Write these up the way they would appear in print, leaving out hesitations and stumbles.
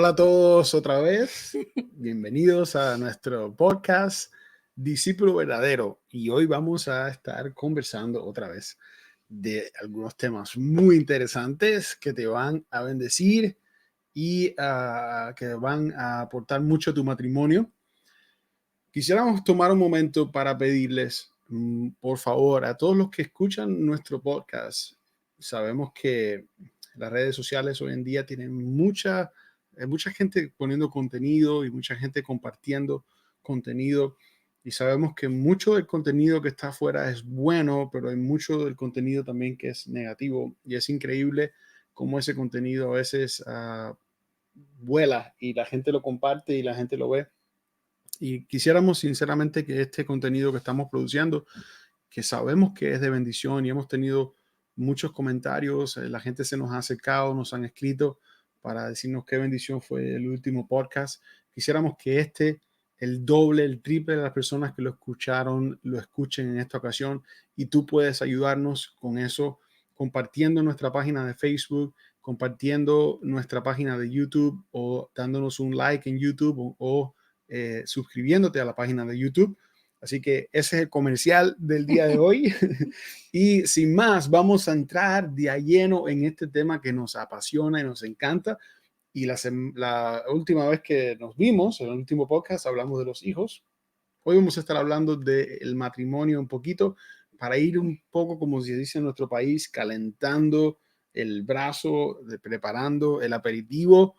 Hola a todos otra vez, bienvenidos a nuestro podcast Discípulo Verdadero, y hoy vamos a estar conversando otra vez de algunos temas muy interesantes que te van a bendecir y que van a aportar mucho a tu matrimonio. Quisiéramos tomar un momento para pedirles, por favor, a todos los que escuchan nuestro podcast. Sabemos que las redes sociales hoy en día tienen mucha gente poniendo contenido y mucha gente compartiendo contenido. Y sabemos que mucho del contenido que está afuera es bueno, pero hay mucho del contenido también que es negativo. Y es increíble cómo ese contenido a veces vuela y la gente lo comparte y la gente lo ve. Y quisiéramos sinceramente que este contenido que estamos produciendo, que sabemos que es de bendición y hemos tenido muchos comentarios, la gente se nos ha acercado, nos han escrito para decirnos qué bendición fue el último podcast. Quisiéramos que el doble, el triple de las personas que lo escucharon, lo escuchen en esta ocasión, y tú puedes ayudarnos con eso compartiendo nuestra página de Facebook, compartiendo nuestra página de YouTube o dándonos un like en YouTube o suscribiéndote a la página de YouTube. Así que ese es el comercial del día de hoy. Y sin más, vamos a entrar de a lleno en este tema que nos apasiona y nos encanta. Y la última vez que nos vimos, en el último podcast, hablamos de los hijos. Hoy vamos a estar hablando del matrimonio un poquito, para ir un poco, como se dice en nuestro país, calentando el brazo, preparando el aperitivo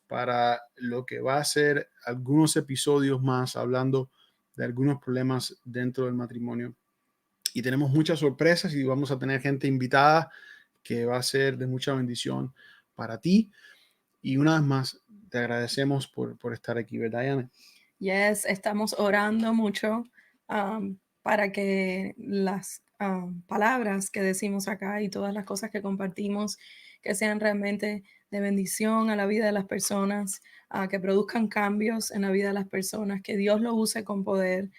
para lo que va a ser algunos episodios más hablando de algunos problemas dentro del matrimonio. Y tenemos muchas sorpresas y vamos a tener gente invitada que va a ser de mucha bendición para ti. Y una vez más, te agradecemos por estar aquí, ¿verdad, Diana? Yes, estamos orando mucho para que las palabras que decimos acá y todas las cosas que compartimos, que sean realmente de bendición a la vida de las personas, que produzcan cambios en la vida de las personas, que Dios lo use con poder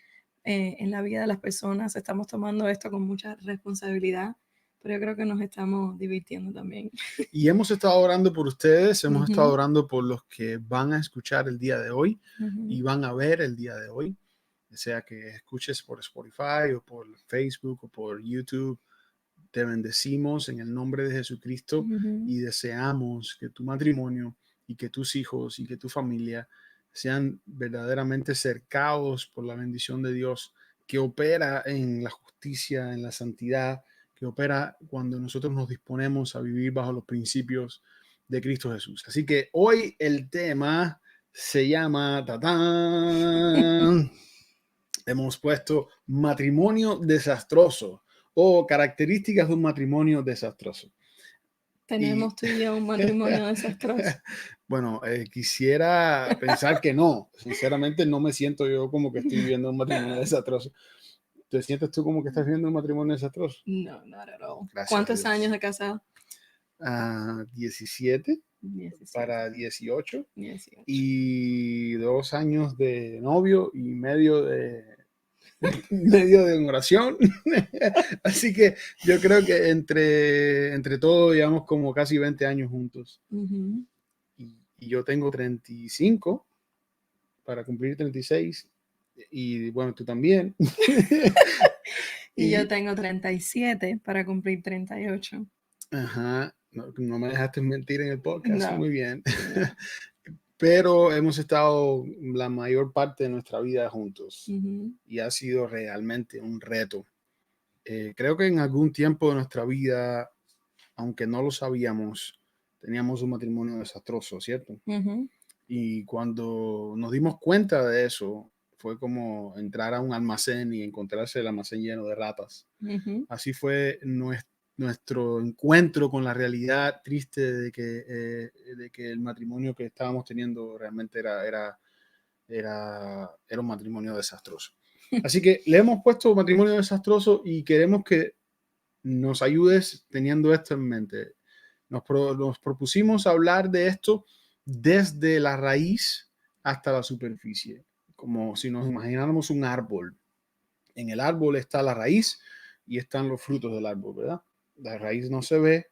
en la vida de las personas. Estamos tomando esto con mucha responsabilidad, pero yo creo que nos estamos divirtiendo también. Y hemos estado orando por ustedes, hemos estado Ujú, orando por los que van a escuchar el día de hoy ujú. y van a ver el día de hoy, sea que escuches por Spotify o por Facebook o por YouTube. Te bendecimos en el nombre de Jesucristo Ujú. y deseamos que tu matrimonio y que tus hijos y que tu familia sean verdaderamente cercados por la bendición de Dios, que opera en la justicia, en la santidad, que opera cuando nosotros nos disponemos a vivir bajo los principios de Cristo Jesús. Así que hoy el tema se llama ¡tatán! Hemos puesto matrimonio desastroso o características de un matrimonio desastroso. Y Tenemos tú y yo un matrimonio desastroso. bueno, quisiera pensar que no. Sinceramente, no me siento yo como que estoy viviendo un matrimonio desastroso. ¿Te sientes tú como que estás viviendo un matrimonio desastroso? No, not at all. Gracias a ¿Cuántos años de Dios. casado? 17 17, para 18 18. y 2 años de novio y medio de oración. Así que yo creo que entre todos llevamos como casi 20 años juntos. Ujú. Y yo tengo 35 para cumplir 36. Y bueno, tú también. Y yo Y, tengo 37 para cumplir 38. ajá, no me dejaste mentir en el podcast. No, Muy bien. no. Pero hemos estado la mayor parte de nuestra vida juntos Ujú. y ha sido realmente un reto. Creo que en algún tiempo de nuestra vida, aunque no lo sabíamos, teníamos un matrimonio desastroso, ¿cierto? Ujú. Y cuando nos dimos cuenta de eso, fue como entrar a un almacén y encontrarse el almacén lleno de ratas. Ujú. Así fue nuestro encuentro con la realidad triste de que el matrimonio que estábamos teniendo realmente era un matrimonio desastroso. Así que le hemos puesto matrimonio desastroso y queremos que nos ayudes teniendo esto en mente. Nos propusimos hablar de esto desde la raíz hasta la superficie, como si nos imagináramos un árbol. En el árbol está la raíz y están los frutos del árbol, ¿verdad? La raíz no se ve,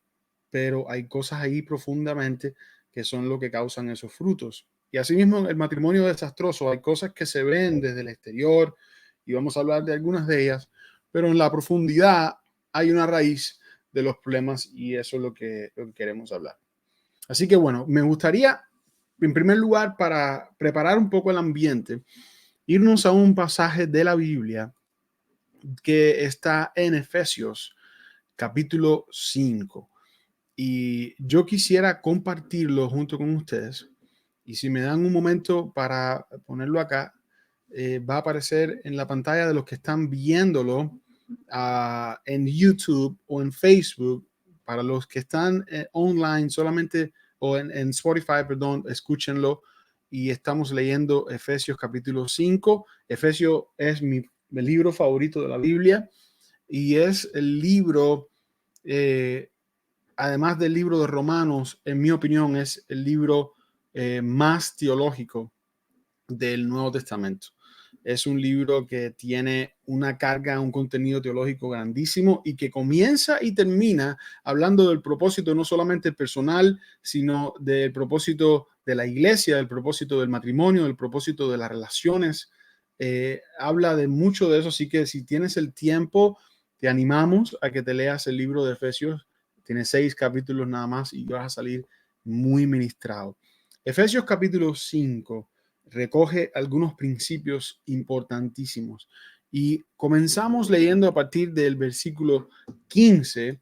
pero hay cosas ahí profundamente que son lo que causan esos frutos. Y asimismo, el matrimonio desastroso, hay cosas que se ven desde el exterior y vamos a hablar de algunas de ellas, pero en la profundidad hay una raíz de los problemas y eso es lo que queremos hablar. Así que bueno, me gustaría, en primer lugar, para preparar un poco el ambiente, irnos a un pasaje de la Biblia que está en Efesios capítulo 5. Y yo quisiera compartirlo junto con ustedes. Y si me dan un momento para ponerlo acá, va a aparecer en la pantalla de los que están viéndolo en YouTube o en Facebook. Para los que están online solamente o en Spotify, perdón, escúchenlo. Y estamos leyendo Efesios capítulo 5. Efesios es mi libro favorito de la Biblia y es el libro, además del libro de Romanos, en mi opinión, es el libro más teológico del Nuevo Testamento. Es un libro que tiene una carga, un contenido teológico grandísimo y que comienza y termina hablando del propósito no solamente personal, sino del propósito de la iglesia, del propósito del matrimonio, del propósito de las relaciones. Habla de mucho de eso, así que si tienes el tiempo, te animamos a que te leas el libro de Efesios. Tiene 6 capítulos nada más y vas a salir muy ministrado. Efesios capítulo 5 recoge algunos principios importantísimos. Y comenzamos leyendo a partir del versículo 15.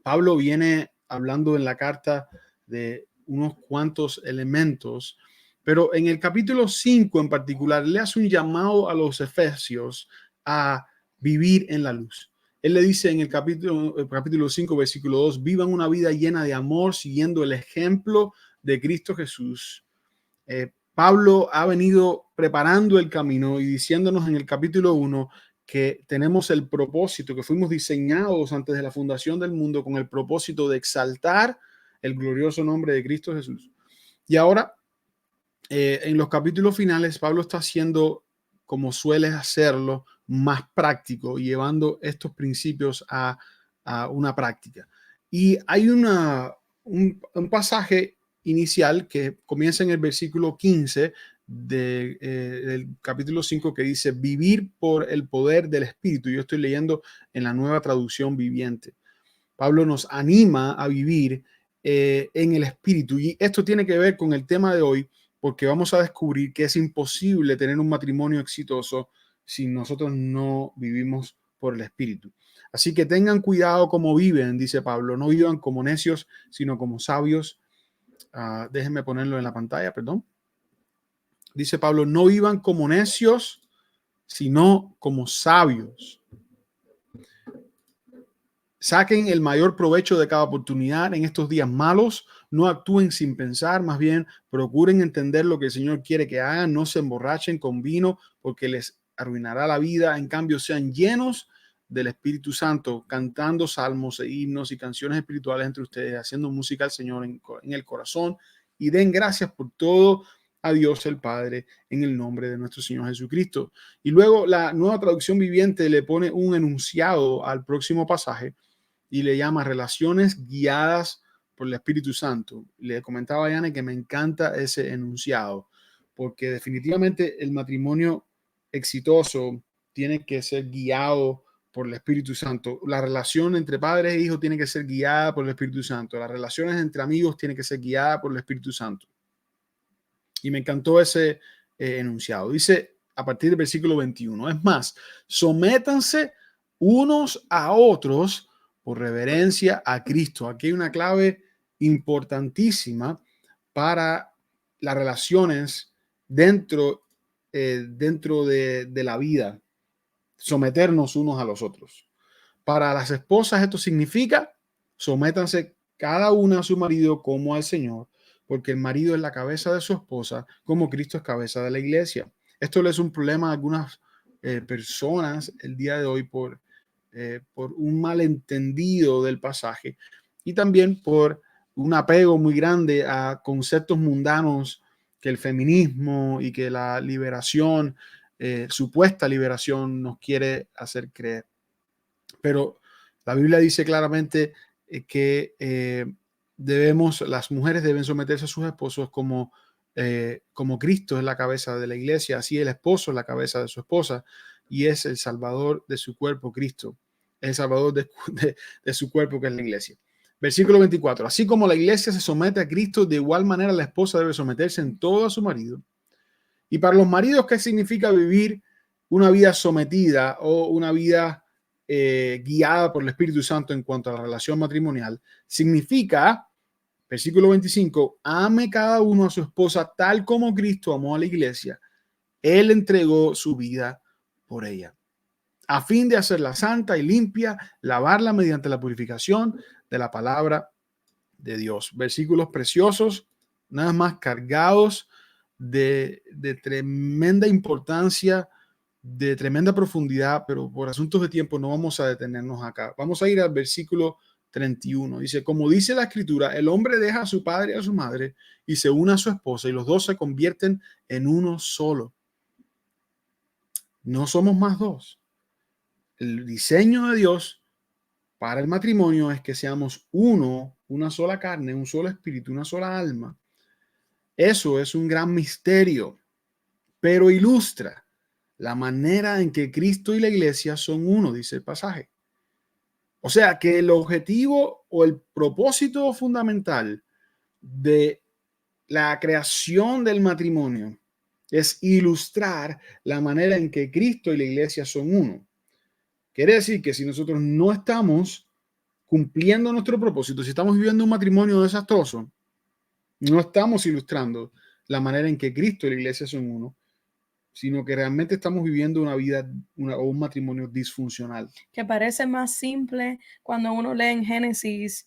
Pablo viene hablando en la carta de unos cuantos elementos, pero en el capítulo 5 en particular le hace un llamado a los efesios a vivir en la luz. Él le dice en el capítulo 5, versículo 2, vivan una vida llena de amor, siguiendo el ejemplo de Cristo Jesús. Pablo ha venido preparando el camino y diciéndonos en el capítulo 1 que tenemos el propósito, que fuimos diseñados antes de la fundación del mundo con el propósito de exaltar el glorioso nombre de Cristo Jesús. Y ahora, en los capítulos finales, Pablo está haciendo, como suele hacerlo, más práctico y llevando estos principios a una práctica. Y hay un pasaje inicial que comienza en el versículo 15 del capítulo 5 que dice vivir por el poder del Espíritu. Yo estoy leyendo en la Nueva Traducción Viviente. Pablo nos anima a vivir en el Espíritu y esto tiene que ver con el tema de hoy porque vamos a descubrir que es imposible tener un matrimonio exitoso si nosotros no vivimos por el Espíritu. Así que tengan cuidado como viven, dice Pablo, no vivan como necios, sino como sabios. Déjenme ponerlo en la pantalla, perdón. Dice Pablo, no vivan como necios, sino como sabios. Saquen el mayor provecho de cada oportunidad en estos días malos. No actúen sin pensar, más bien procuren entender lo que el Señor quiere que hagan. No se emborrachen con vino porque les arruinará la vida. En cambio, sean llenos del Espíritu Santo, cantando salmos e himnos y canciones espirituales entre ustedes, haciendo música al Señor en el corazón y den gracias por todo a Dios el Padre en el nombre de nuestro Señor Jesucristo. Y luego la Nueva Traducción Viviente le pone un enunciado al próximo pasaje y le llama relaciones guiadas por el Espíritu Santo. Le comentaba a Yana que me encanta ese enunciado, porque definitivamente el matrimonio exitoso tiene que ser guiado por el Espíritu Santo. La relación entre padres e hijos tiene que ser guiada por el Espíritu Santo. Las relaciones entre amigos tienen que ser guiadas por el Espíritu Santo. Y me encantó ese enunciado. Dice a partir del versículo 21, es más, sométanse unos a otros por reverencia a Cristo. Aquí hay una clave importantísima para las relaciones dentro de la vida, someternos unos a los otros. Para las esposas esto significa sométanse cada una a su marido como al Señor, porque el marido es la cabeza de su esposa, como Cristo es cabeza de la iglesia. Esto le es un problema a algunas personas el día de hoy por un malentendido del pasaje y también por un apego muy grande a conceptos mundanos que el feminismo y que la liberación, supuesta liberación, nos quiere hacer creer. Pero la Biblia dice claramente que las mujeres deben someterse a sus esposos como Cristo es la cabeza de la iglesia, así el esposo es la cabeza de su esposa y es el salvador de su cuerpo, Cristo, es el salvador de su cuerpo, que es la iglesia. Versículo 24, así como la iglesia se somete a Cristo, de igual manera la esposa debe someterse en todo a su marido. Y para los maridos, ¿qué significa vivir una vida sometida o una vida guiada por el Espíritu Santo en cuanto a la relación matrimonial? Significa, versículo 25, ame cada uno a su esposa tal como Cristo amó a la iglesia. Él entregó su vida por ella, a fin de hacerla santa y limpia, lavarla mediante la purificación de la palabra de Dios. Versículos preciosos, nada más cargados de tremenda importancia, de tremenda profundidad, pero por asuntos de tiempo no vamos a detenernos acá. Vamos a ir al versículo 31. Dice, como dice la escritura, el hombre deja a su padre y a su madre y se une a su esposa y los dos se convierten en uno solo. No somos más dos. El diseño de Dios para el matrimonio es que seamos uno, una sola carne, un solo espíritu, una sola alma. Eso es un gran misterio, pero ilustra la manera en que Cristo y la iglesia son uno, dice el pasaje. O sea que el objetivo o el propósito fundamental de la creación del matrimonio es ilustrar la manera en que Cristo y la iglesia son uno. Quiere decir que si nosotros no estamos cumpliendo nuestro propósito, si estamos viviendo un matrimonio desastroso, no estamos ilustrando la manera en que Cristo y la iglesia son uno, sino que realmente estamos viviendo una vida o un matrimonio disfuncional. Que parece más simple cuando uno lee en Génesis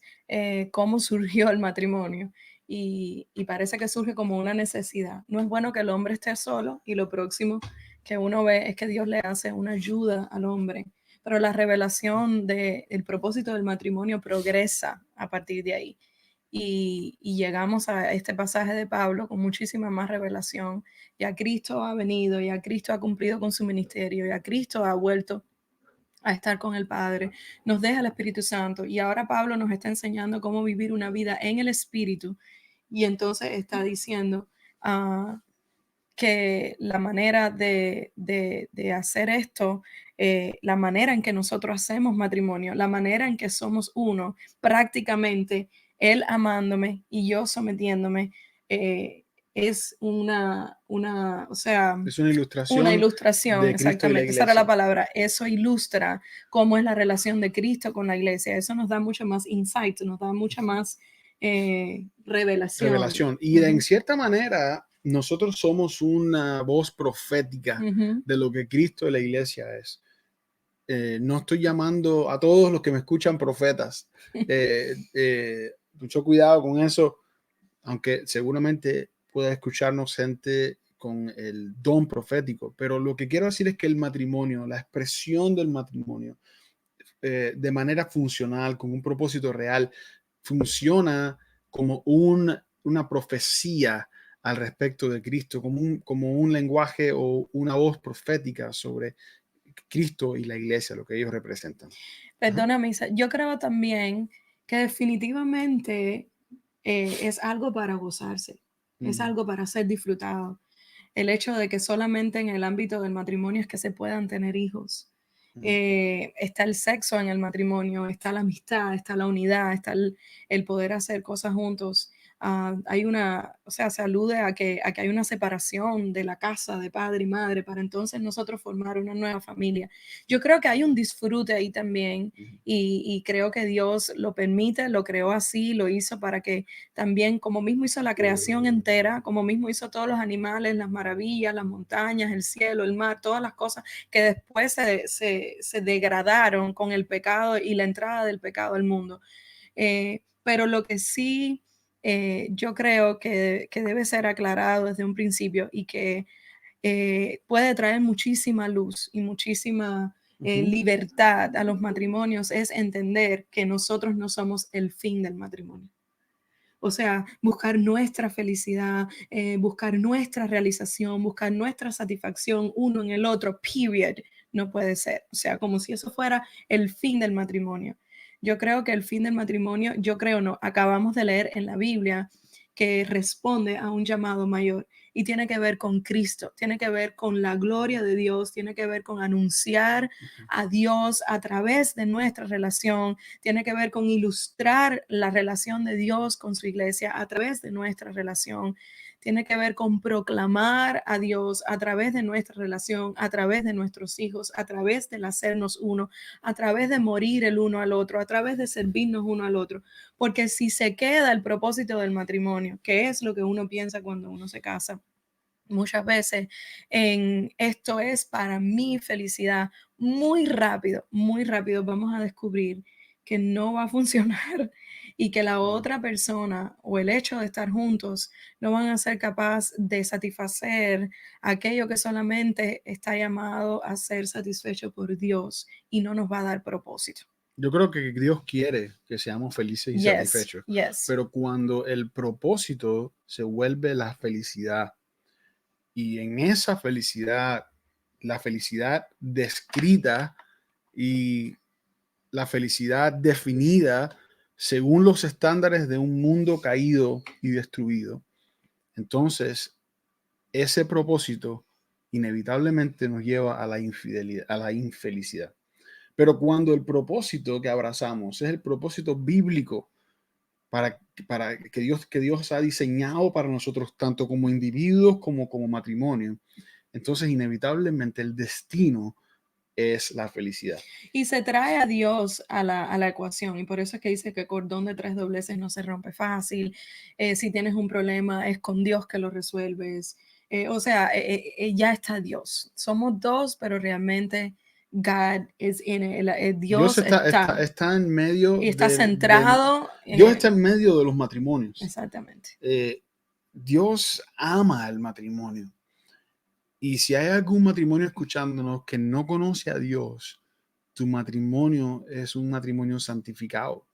cómo surgió el matrimonio y parece que surge como una necesidad. No es bueno que el hombre esté solo y lo próximo que uno ve es que Dios le hace una ayuda al hombre, pero la revelación del propósito del matrimonio progresa a partir de ahí. Y llegamos a este pasaje de Pablo con muchísima más revelación. Ya Cristo ha venido, ya Cristo ha cumplido con su ministerio, ya Cristo ha vuelto a estar con el Padre, nos deja el Espíritu Santo y ahora Pablo nos está enseñando cómo vivir una vida en el Espíritu y entonces está diciendo que la manera de hacer esto, la manera en que nosotros hacemos matrimonio, la manera en que somos uno, prácticamente él amándome y yo sometiéndome, es o sea, Es una una ilustración ilustración, de Cristo y la exactamente, esa era la iglesia. palabra. Eso ilustra cómo es la relación de Cristo con la iglesia. Eso nos da mucho más insight, nos da mucha más revelación. Revelación. Y en cierta manera, nosotros somos una voz profética de lo que Cristo y la iglesia es. No estoy llamando a todos los que me escuchan profetas. Mucho cuidado con eso, aunque seguramente pueda escucharnos gente con el don profético. Pero lo que quiero decir es que el matrimonio, la expresión del matrimonio, de manera funcional, con un propósito real, funciona como una profecía al respecto de Cristo, como un lenguaje o una voz profética sobre Cristo y la iglesia, lo que ellos representan. Perdóname, Isa, yo creo también que definitivamente es algo para gozarse, es algo para ser disfrutado. El hecho de que solamente en el ámbito del matrimonio es que se puedan tener hijos. Está el sexo en el matrimonio, está la amistad, está la unidad, está el poder hacer cosas juntos. Hay o sea, se alude a que hay una separación de la casa de padre y madre para entonces nosotros formar una nueva familia. Yo creo que hay un disfrute ahí también y creo que Dios lo permite, lo creó así, lo hizo para que también, como mismo hizo la creación entera, como mismo hizo todos los animales, las maravillas, las montañas, el cielo, el mar, todas las cosas que después se degradaron con el pecado y la entrada del pecado al mundo. Pero lo que sí yo creo que debe ser aclarado desde un principio y que puede traer muchísima luz y muchísima libertad a los matrimonios es entender que nosotros no somos el fin del matrimonio. O sea, buscar nuestra felicidad, buscar nuestra realización, buscar nuestra satisfacción uno en el otro, period, no puede ser. O sea, como si eso fuera el fin del matrimonio. Yo creo que el fin del matrimonio, yo creo no, acabamos de leer en la Biblia que responde a un llamado mayor y tiene que ver con Cristo, tiene que ver con la gloria de Dios, tiene que ver con anunciar a Dios a través de nuestra relación, tiene que ver con ilustrar la relación de Dios con su iglesia a través de nuestra relación, tiene que ver con proclamar a Dios a través de nuestra relación, a través de nuestros hijos, a través del hacernos uno, a través de morir el uno al otro, a través de servirnos uno al otro. Porque si se queda el propósito del matrimonio, que es lo que uno piensa cuando uno se casa, muchas veces en esto es para mi felicidad, muy rápido vamos a descubrir que no va a funcionar y que la Wow. otra persona o el hecho de estar juntos no van a ser capaz de satisfacer aquello que solamente está llamado a ser satisfecho por Dios y no nos va a dar propósito. Yo creo que Dios quiere que seamos felices y Yes, satisfechos, yes. pero cuando el propósito se vuelve la felicidad y en esa felicidad, la felicidad descrita y la felicidad definida según los estándares de un mundo caído y destruido, entonces ese propósito inevitablemente nos lleva a la infidelidad, a la infelicidad. Pero cuando el propósito que abrazamos es el propósito bíblico para, para que Dios ha diseñado para nosotros, tanto como individuos como matrimonio, entonces inevitablemente el destino es la felicidad. Y se trae a Dios a la ecuación, y por eso es que dice que cordón de tres dobleces no se rompe fácil. Si tienes un problema, es con Dios que lo resuelves. O sea, ya está Dios. Somos dos, pero realmente God is in it. Dios Dios está está en medio y está de centrado. Dios está en medio de los matrimonios. Exactamente. Dios ama el matrimonio. Y si hay algún matrimonio escuchándonos que no conoce a Dios, tu matrimonio es un matrimonio santificado,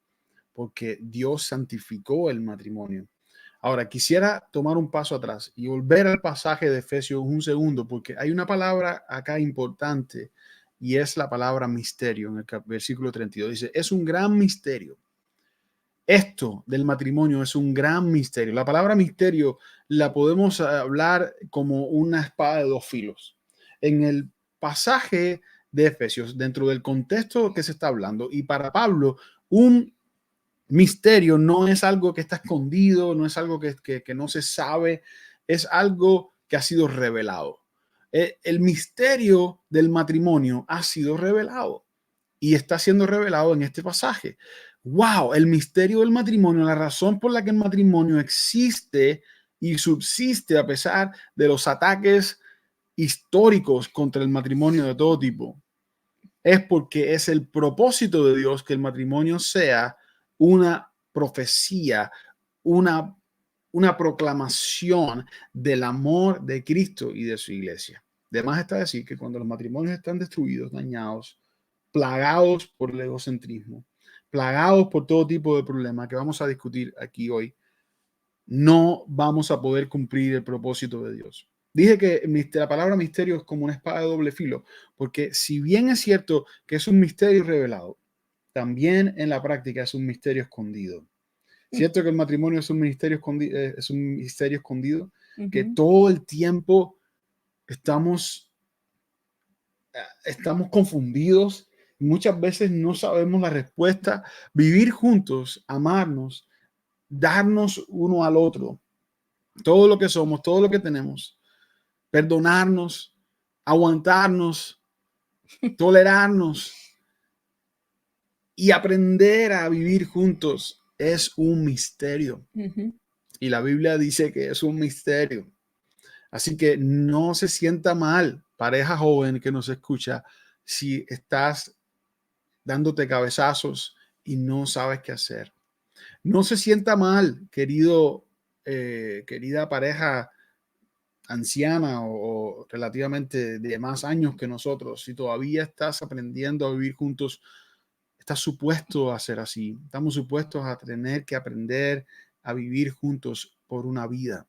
porque Dios santificó el matrimonio. Ahora, quisiera tomar un paso atrás y volver al pasaje de Efesios un segundo, porque hay una palabra acá importante y es la palabra misterio en el versículo 32. Dice, es un gran misterio. Esto del matrimonio es un gran misterio. La palabra misterio la podemos hablar como una espada de dos filos. En el pasaje de Efesios, dentro del contexto que se está hablando, y para Pablo, un misterio no es algo que está escondido, no es algo que no se sabe, es algo que ha sido revelado. El misterio del matrimonio ha sido revelado y está siendo revelado en este pasaje. ¡Wow! El misterio del matrimonio, la razón por la que el matrimonio existe y subsiste a pesar de los ataques históricos contra el matrimonio de todo tipo, es porque es el propósito de Dios que el matrimonio sea una profecía, una, una proclamación del amor de Cristo y de su iglesia. Además está decir que cuando los matrimonios están destruidos, dañados, plagados por el egocentrismo, plagados por todo tipo de problemas que vamos a discutir aquí hoy, no vamos a poder cumplir el propósito de Dios. Dije que la palabra misterio es como una espada de doble filo, porque si bien es cierto que es un misterio revelado, también en la práctica es un misterio escondido. Cierto que el matrimonio es un misterio escondido, que Ujú. todo el tiempo estamos confundidos, muchas veces no sabemos la respuesta. Vivir juntos, amarnos, darnos uno al otro, todo lo que somos, todo lo que tenemos, perdonarnos, aguantarnos, tolerarnos y aprender a vivir juntos es un misterio. Ujú. Y la Biblia dice que es un misterio. Así que no se sienta mal, pareja joven que nos escucha, si estás dándote cabezazos y no sabes qué hacer. No se sienta mal, querida pareja anciana o relativamente de más años que nosotros, si todavía estás aprendiendo a vivir juntos, estás supuesto a ser así. Estamos supuestos a tener que aprender a vivir juntos por una vida.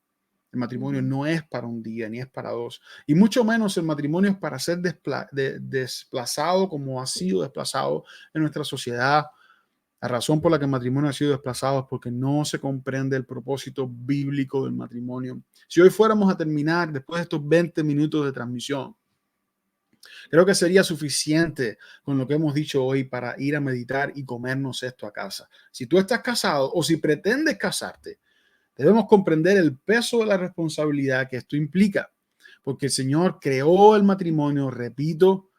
El matrimonio Ujú. no es para un día ni es para dos. Y mucho menos el matrimonio es para ser desplazado como ha sido desplazado en nuestra sociedad La razón por la que el matrimonio ha sido desplazado es porque no se comprende el propósito bíblico del matrimonio. Si hoy fuéramos a terminar, después de estos 20 minutos de transmisión, creo que sería suficiente con lo que hemos dicho hoy para ir a meditar y comernos esto a casa. Si tú estás casado o si pretendes casarte, debemos comprender el peso de la responsabilidad que esto implica, porque el Señor creó el matrimonio, repito,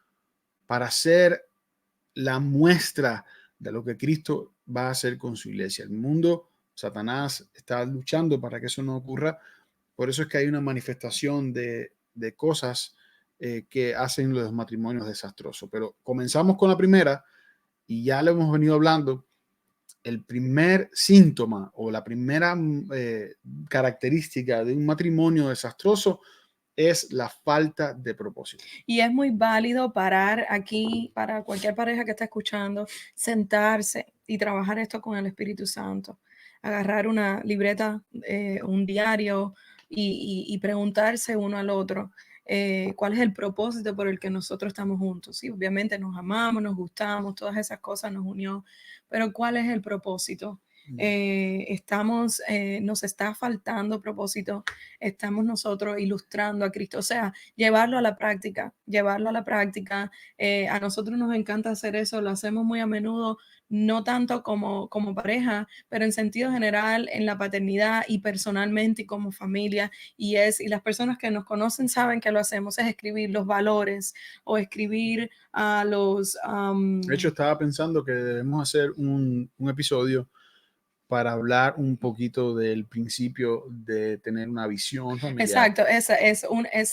para ser la muestra de lo que Cristo va a hacer con su iglesia. El mundo, Satanás está luchando para que eso no ocurra. Por eso es que hay una manifestación de cosas que hacen los matrimonios desastrosos. Pero comenzamos con la primera y ya le hemos venido hablando. El primer síntoma o la primera característica de un matrimonio desastroso es la falta de propósito. Y es muy válido parar aquí para cualquier pareja que esté escuchando, sentarse y trabajar esto con el Espíritu Santo. Agarrar una libreta, un diario y preguntarse uno al otro cuál es el propósito por el que nosotros estamos juntos. Sí, obviamente nos amamos, nos gustamos, todas esas cosas nos unió, pero ¿cuál es el propósito? Nos está faltando propósito, estamos nosotros ilustrando a Cristo, o sea, llevarlo a la práctica, llevarlo a la práctica. A nosotros nos encanta hacer eso, lo hacemos muy a menudo, no tanto como pareja, pero en sentido general, en la paternidad y personalmente y como familia. Y las personas que nos conocen saben que lo hacemos, es escribir los valores o escribir a los... De hecho, estaba pensando que debemos hacer un episodio para hablar un poquito del principio de tener una visión familiar. Exacto, esa es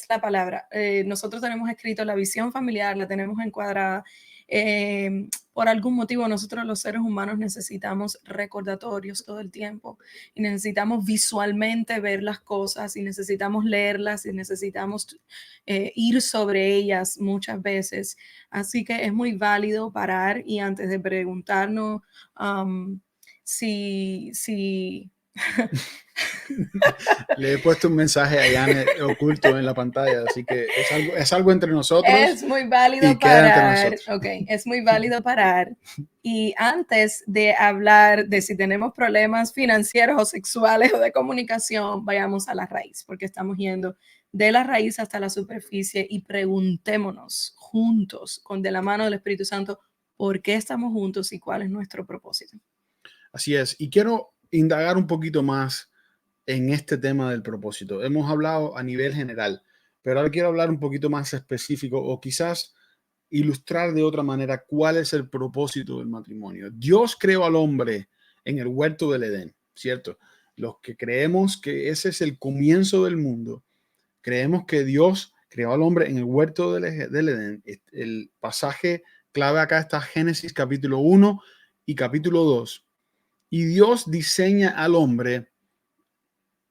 la palabra. Nosotros tenemos escrito la visión familiar, la tenemos encuadrada. Por algún motivo, nosotros los seres humanos necesitamos recordatorios todo el tiempo y necesitamos visualmente ver las cosas y necesitamos leerlas y necesitamos ir sobre ellas muchas veces. Así que es muy válido parar y antes de preguntarnos si Le he puesto un mensaje a Yane oculto en la pantalla, así que es algo entre nosotros es muy válido y queda entre parar, nosotros. ok, es muy válido parar. Y antes de hablar de si tenemos problemas financieros o sexuales o de comunicación, vayamos a la raíz, porque estamos yendo de la raíz hasta la superficie y preguntémonos juntos, con de la mano del Espíritu Santo, por qué estamos juntos y cuál es nuestro propósito. Así es, y quiero indagar un poquito más en este tema del propósito. Hemos hablado a nivel general, pero ahora quiero hablar un poquito más específico o quizás ilustrar de otra manera cuál es el propósito del matrimonio. Dios creó al hombre en el huerto del Edén, ¿cierto? Los que creemos que ese es el comienzo del mundo, creemos que Dios creó al hombre en el huerto del Edén. El pasaje clave acá está Génesis capítulo 1 y capítulo 2. Y Dios diseña al hombre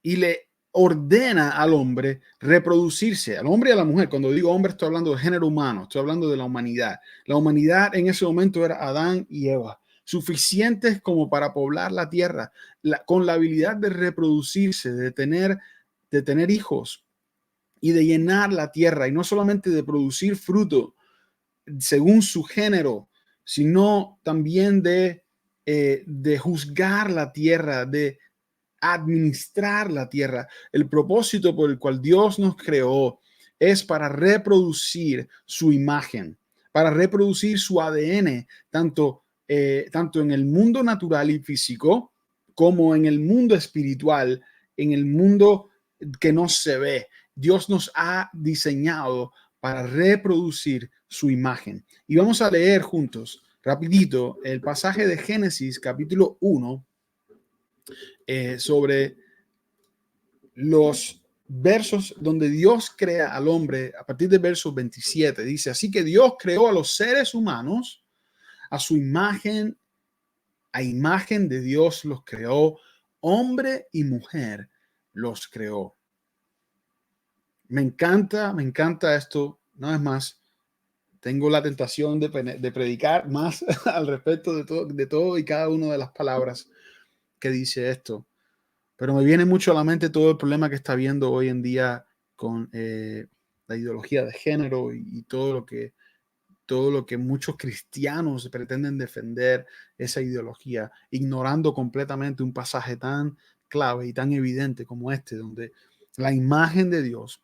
y le ordena al hombre reproducirse, al hombre y a la mujer. Cuando digo hombre, estoy hablando de género humano, estoy hablando de la humanidad. La humanidad en ese momento era Adán y Eva, suficientes como para poblar la tierra, con la habilidad de reproducirse, de tener hijos y de llenar la tierra, y no solamente de producir fruto según su género, sino también de juzgar la tierra, de administrar la tierra. El propósito por el cual Dios nos creó es para reproducir su imagen, para reproducir su ADN, tanto en el mundo natural y físico como en el mundo espiritual, en el mundo que no se ve. Dios nos ha diseñado para reproducir su imagen. Y vamos a leer juntos, rapidito, el pasaje de Génesis capítulo 1, sobre los versos donde Dios crea al hombre a partir del verso 27. Dice, así que Dios creó a los seres humanos a su imagen, a imagen de Dios los creó, hombre y mujer los creó. Me encanta esto. No es más, tengo la tentación de predicar más al respecto de todo y cada una de las palabras que dice esto. Pero me viene mucho a la mente todo el problema que está habiendo hoy en día con la ideología de género y todo lo que todo lo que muchos cristianos pretenden defender esa ideología, ignorando completamente un pasaje tan clave y tan evidente como este, donde la imagen de Dios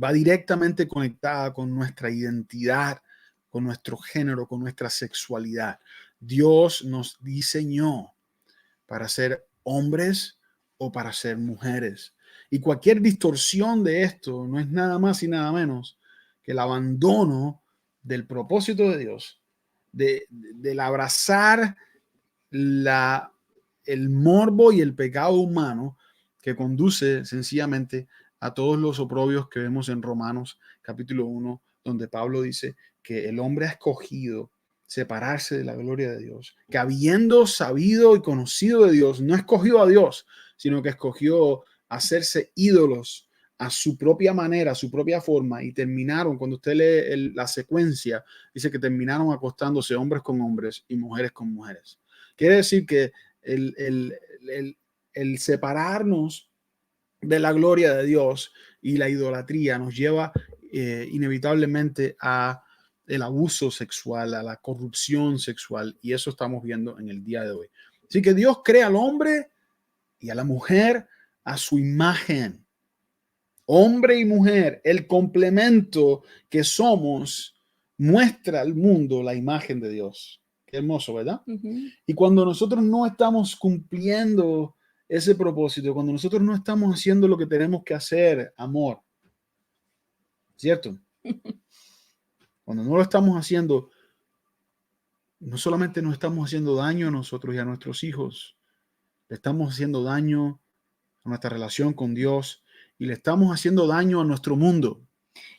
va directamente conectada con nuestra identidad, con nuestro género, con nuestra sexualidad. Dios nos diseñó para ser hombres o para ser mujeres. Y cualquier distorsión de esto no es nada más y nada menos que el abandono del propósito de Dios, del abrazar el morbo y el pecado humano que conduce sencillamente a todos los oprobios que vemos en Romanos capítulo 1, donde Pablo dice que el hombre ha escogido separarse de la gloria de Dios, que habiendo sabido y conocido de Dios, no escogió a Dios, sino que escogió hacerse ídolos a su propia manera, a su propia forma, y terminaron, cuando usted lee la secuencia, dice que terminaron acostándose hombres con hombres y mujeres con mujeres. Quiere decir que el, el, el separarnos de la gloria de Dios y la idolatría nos lleva inevitablemente a el abuso sexual, a la corrupción sexual, y eso estamos viendo en el día de hoy. Así que Dios crea al hombre y a la mujer a su imagen. Hombre y mujer, el complemento que somos, muestra al mundo la imagen de Dios. Qué hermoso, ¿verdad? Ujú. Y cuando nosotros no estamos cumpliendo ese propósito, cuando nosotros no estamos haciendo lo que tenemos que hacer, amor, ¿cierto? Cuando no lo estamos haciendo, no solamente nos estamos haciendo daño a nosotros y a nuestros hijos, le estamos haciendo daño a nuestra relación con Dios y le estamos haciendo daño a nuestro mundo.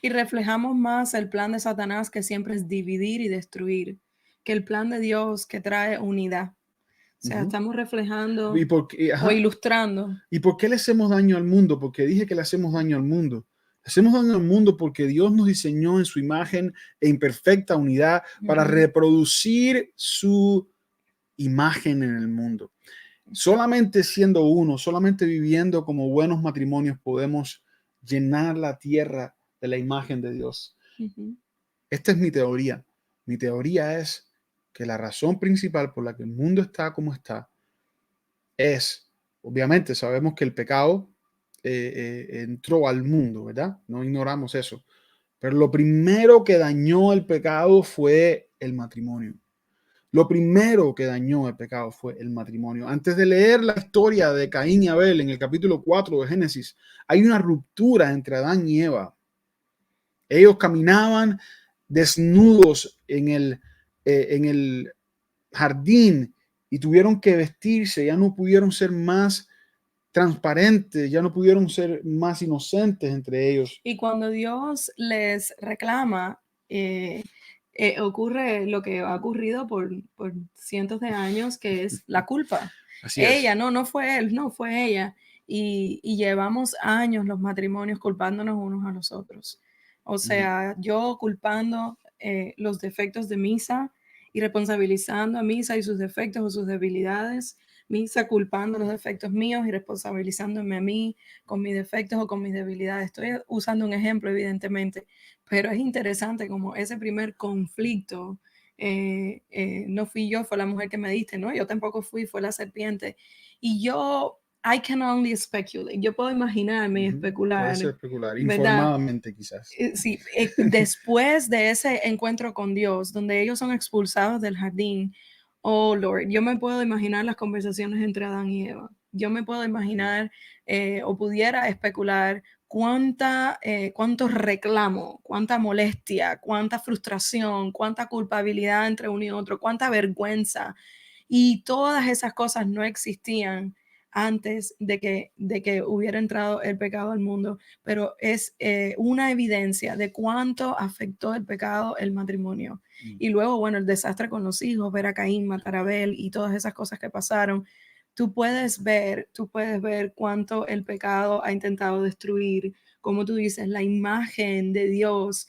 Y reflejamos más el plan de Satanás, que siempre es dividir y destruir, que el plan de Dios, que trae unidad. O sea, Ujú. estamos reflejando ¿Y por qué, o ajá, ilustrando. ¿y por qué le hacemos daño al mundo? Porque dije que le hacemos daño al mundo. Le hacemos daño al mundo porque Dios nos diseñó en su imagen e imperfecta unidad para Ujú. reproducir su imagen en el mundo. Solamente siendo uno, solamente viviendo como buenos matrimonios podemos llenar la tierra de la imagen de Dios. Ujú. Esta es mi teoría. Mi teoría es que la razón principal por la que el mundo está como está es, obviamente, sabemos que el pecado entró al mundo, ¿verdad? No ignoramos eso. Pero lo primero que dañó el pecado fue el matrimonio. Lo primero que dañó el pecado fue el matrimonio. Antes de leer la historia de Caín y Abel en el capítulo 4 de Génesis, hay una ruptura entre Adán y Eva. Ellos caminaban desnudos en el jardín y tuvieron que vestirse, ya no pudieron ser más transparentes, ya no pudieron ser más inocentes entre ellos. Y cuando Dios les reclama, ocurre lo que ha ocurrido por cientos de años, que es la culpa. Así Ella, es. no, no fue él, no fue ella. Y llevamos años los matrimonios culpándonos unos a los otros. O Ujú. sea, yo culpando los defectos de Misa y responsabilizando a Misa y sus defectos o sus debilidades. Misa culpando los defectos míos y responsabilizándome a mí con mis defectos o con mis debilidades. Estoy usando un ejemplo, evidentemente, pero es interesante como ese primer conflicto, no fui yo, fue la mujer que me diste, ¿no? Yo tampoco fui, fue la serpiente. Y yo, I can only speculate, yo puedo imaginarme y Ujú. Puede ser especular, especular, ¿verdad? informadamente quizás. Sí, después de ese encuentro con Dios, donde ellos son expulsados del jardín, oh Lord, yo me puedo imaginar las conversaciones entre Adán y Eva. Yo me puedo Ujú. imaginar o pudiera especular cuánto reclamo, cuánta molestia, cuánta frustración, cuánta culpabilidad entre uno y otro, cuánta vergüenza. Y todas esas cosas no existían antes de que hubiera entrado el pecado al mundo, pero es una evidencia de cuánto afectó el pecado el matrimonio. Mm. Y luego, bueno, el desastre con los hijos, ver a Caín matar a Abel y todas esas cosas que pasaron. Tú puedes ver cuánto el pecado ha intentado destruir, como tú dices, la imagen de Dios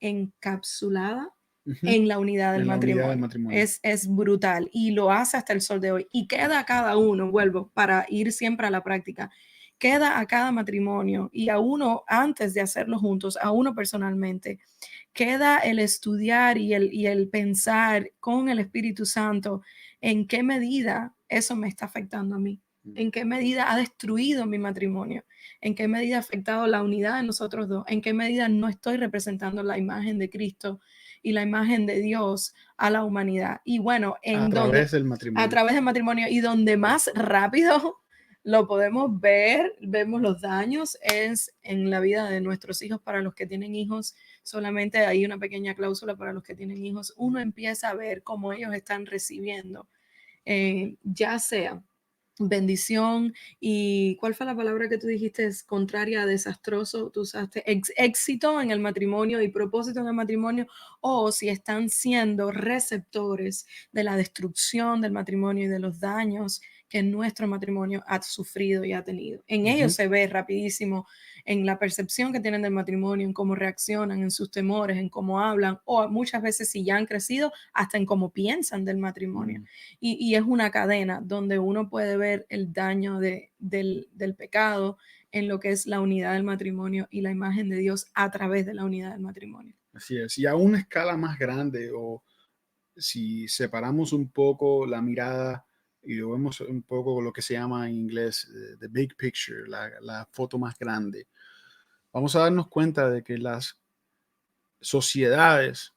encapsulada Ujú. en la unidad del En la unidad del matrimonio. matrimonio. Es brutal y lo hace hasta el sol de hoy. Y queda cada uno, vuelvo, para ir siempre a la práctica, queda a cada matrimonio y a uno antes de hacerlo juntos, a uno personalmente, queda el estudiar y el pensar con el Espíritu Santo en qué medida eso me está afectando a mí, en qué medida ha destruido mi matrimonio, en qué medida ha afectado la unidad de nosotros dos, en qué medida no estoy representando la imagen de Cristo y la imagen de Dios a la humanidad. Y bueno, A en donde, través del a matrimonio. través del matrimonio y donde más rápido lo podemos ver, vemos los daños, es en la vida de nuestros hijos. Para los que tienen hijos, solamente hay una pequeña cláusula para los que tienen hijos. Uno empieza a ver cómo ellos están recibiendo, ya sea bendición y ¿cuál fue la palabra que tú dijiste? Es contraria a desastroso. Tú usaste éxito en el matrimonio y propósito en el matrimonio, o si están siendo receptores de la destrucción del matrimonio y de los daños que nuestro matrimonio ha sufrido y ha tenido. En ellos Ujú. se ve rapidísimo en la percepción que tienen del matrimonio, en cómo reaccionan, en sus temores, en cómo hablan, o muchas veces si ya han crecido, hasta en cómo piensan del matrimonio. Mm. Y es una cadena donde uno puede ver el daño del pecado en lo que es la unidad del matrimonio y la imagen de Dios a través de la unidad del matrimonio. Así es. Y a una escala más grande, o si separamos un poco la mirada y lo vemos un poco lo que se llama en inglés the big picture, la foto más grande, vamos a darnos cuenta de que las sociedades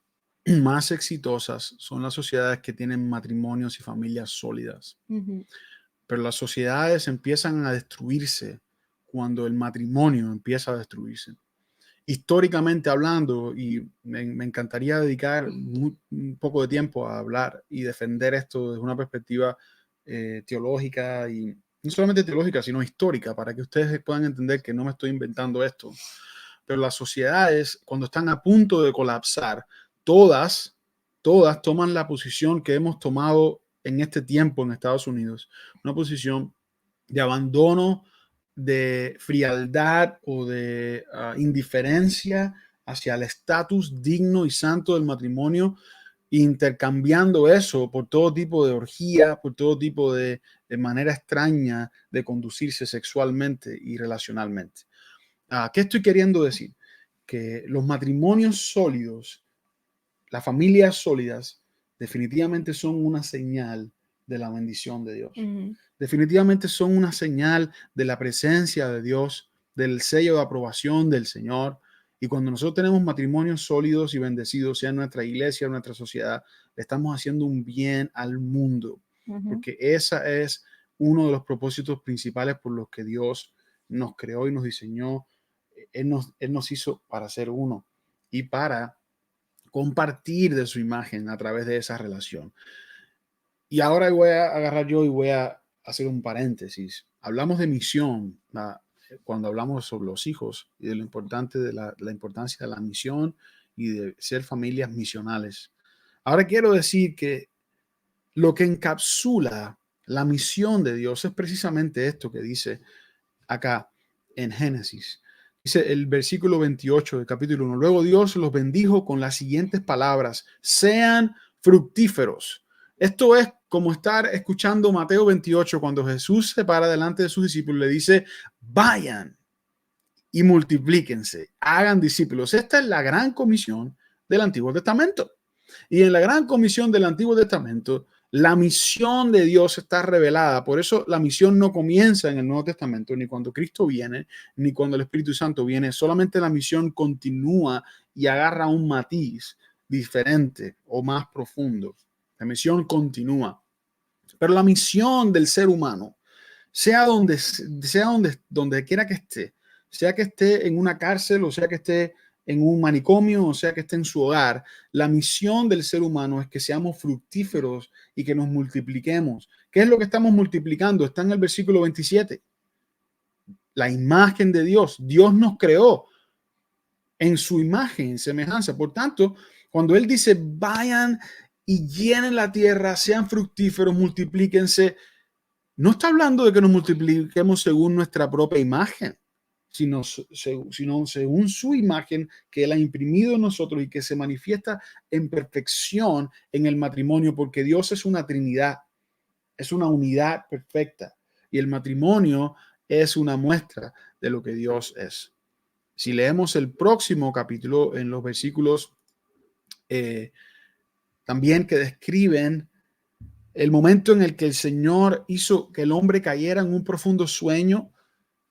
más exitosas son las sociedades que tienen matrimonios y familias sólidas. Ujú, Pero las sociedades empiezan a destruirse cuando el matrimonio empieza a destruirse. Históricamente hablando, y me encantaría dedicar un poco de tiempo a hablar y defender esto desde una perspectiva teológica, y no solamente teológica, sino histórica, para que ustedes puedan entender que no me estoy inventando esto. Pero las sociedades, cuando están a punto de colapsar, todas, todas toman la posición que hemos tomado en este tiempo en Estados Unidos, una posición de abandono, de frialdad o de indiferencia hacia el estatus digno y santo del matrimonio, intercambiando eso por todo tipo de orgía, por todo tipo de manera extraña de conducirse sexualmente y relacionalmente. ¿Qué estoy queriendo decir? Que los matrimonios sólidos, las familias sólidas, definitivamente son una señal de la bendición de Dios. ujú, Definitivamente son una señal de la presencia de Dios, del sello de aprobación del Señor. Y cuando nosotros tenemos matrimonios sólidos y bendecidos, sea en nuestra iglesia o en nuestra sociedad, le estamos haciendo un bien al mundo, ujú, porque esa es uno de los propósitos principales por los que Dios nos creó y nos diseñó. Él nos hizo para ser uno y para compartir de su imagen a través de esa relación. Y ahora voy a agarrar yo y voy a hacer un paréntesis. Hablamos de misión cuando hablamos sobre los hijos y de lo importante de la importancia de la misión y de ser familias misionales. Ahora quiero decir que lo que encapsula la misión de Dios es precisamente esto que dice acá en Génesis. Dice el versículo 28 del capítulo 1. Luego Dios los bendijo con las siguientes palabras: sean fructíferos. Esto es como estar escuchando Mateo 28 cuando Jesús se para delante de sus discípulos y le dice: vayan y multiplíquense, hagan discípulos. Esta es la gran comisión del Antiguo Testamento. Y en la gran comisión del Antiguo Testamento, la misión de Dios está revelada. Por eso la misión no comienza en el Nuevo Testamento, ni cuando Cristo viene, ni cuando el Espíritu Santo viene. Solamente la misión continúa y agarra un matiz diferente o más profundo. La misión continúa. Pero la misión del ser humano, donde quiera que esté, sea que esté en una cárcel, o sea que esté en un manicomio, o sea que esté en su hogar, la misión del ser humano es que seamos fructíferos y que nos multipliquemos. ¿Qué es lo que estamos multiplicando? Está en el versículo 27. La imagen de Dios. Dios nos creó en su imagen, en semejanza. Por tanto, cuando Él dice, vayan y llenen la tierra, sean fructíferos, multiplíquense, no está hablando de que nos multipliquemos según nuestra propia imagen, sino según su imagen que Él ha imprimido en nosotros y que se manifiesta en perfección en el matrimonio, porque Dios es una Trinidad, es una unidad perfecta. Y el matrimonio es una muestra de lo que Dios es. Si leemos el próximo capítulo en los versículos también que describen el momento en el que el Señor hizo que el hombre cayera en un profundo sueño,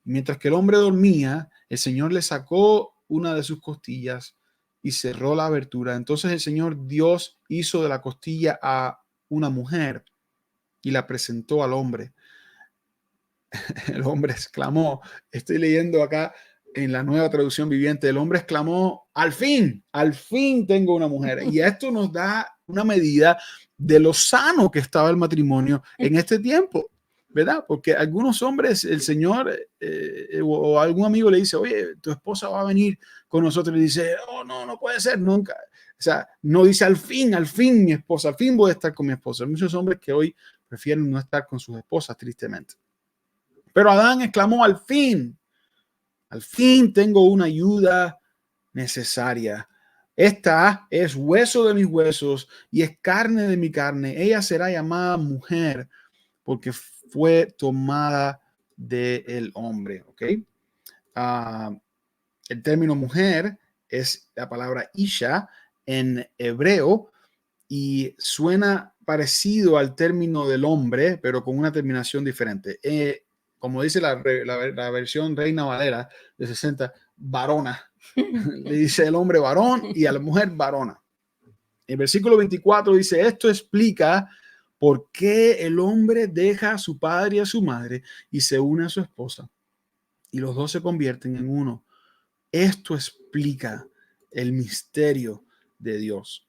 mientras que el hombre dormía, el Señor le sacó una de sus costillas y cerró la abertura. Entonces el Señor Dios hizo de la costilla a una mujer y la presentó al hombre. El hombre exclamó, estoy leyendo acá en la Nueva Traducción Viviente, el hombre exclamó, al fin tengo una mujer. Y esto nos da una medida de lo sano que estaba el matrimonio en este tiempo, ¿verdad? Porque algunos hombres, el Señor o algún amigo le dice, oye, tu esposa va a venir con nosotros, y dice, oh, no, no puede ser nunca. O sea, no dice al fin mi esposa, al fin voy a estar con mi esposa. Hay muchos hombres que hoy prefieren no estar con sus esposas, tristemente. Pero Adán exclamó, al fin tengo una ayuda necesaria. Esta es hueso de mis huesos y es carne de mi carne. Ella será llamada mujer porque fue tomada del hombre. ¿Ok? El término mujer es la palabra isha en hebreo y suena parecido al término del hombre, pero con una terminación diferente. Como dice la versión Reina Valera de 60, varona. Le dice el hombre varón y a la mujer varona. El versículo 24 dice, esto explica por qué el hombre deja a su padre y a su madre y se une a su esposa y los dos se convierten en uno. Esto explica el misterio de Dios.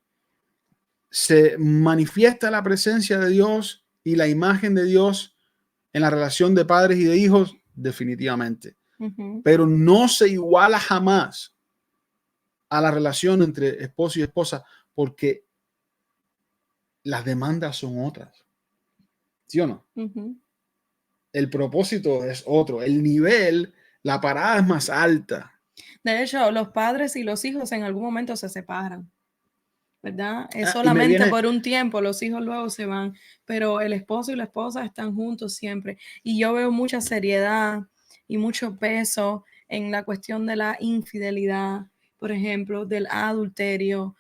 Se manifiesta la presencia de Dios y la imagen de Dios en la relación de padres y de hijos, definitivamente. Pero no se iguala jamás a la relación entre esposo y esposa porque las demandas son otras. ¿Sí o no? El propósito es otro. El nivel, la parada es más alta. De hecho, los padres y los hijos en algún momento se separan, ¿verdad? Es Y me solamente viene, por un tiempo, los hijos luego se van, pero el esposo y la esposa están juntos siempre. Y yo veo mucha seriedad y mucho peso en la cuestión de la infidelidad, por ejemplo, del adulterio,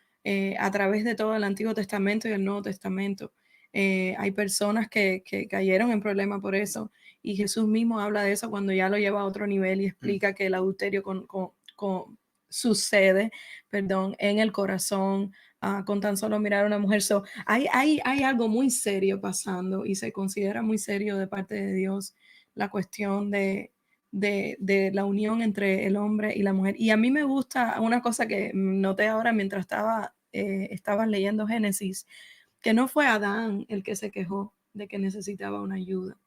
a través de todo el Antiguo Testamento y el Nuevo Testamento. Hay personas que cayeron en problemas por eso, y Jesús mismo habla de eso cuando ya lo lleva a otro nivel y explica que el adulterio sucede, perdón, en el corazón, con tan solo mirar a una mujer. So, hay algo muy serio pasando y se considera muy serio de parte de Dios la cuestión de la unión entre el hombre y la mujer. Y a mí me gusta una cosa que noté ahora mientras estaba leyendo Génesis, que no fue Adán el que se quejó de que necesitaba una ayuda.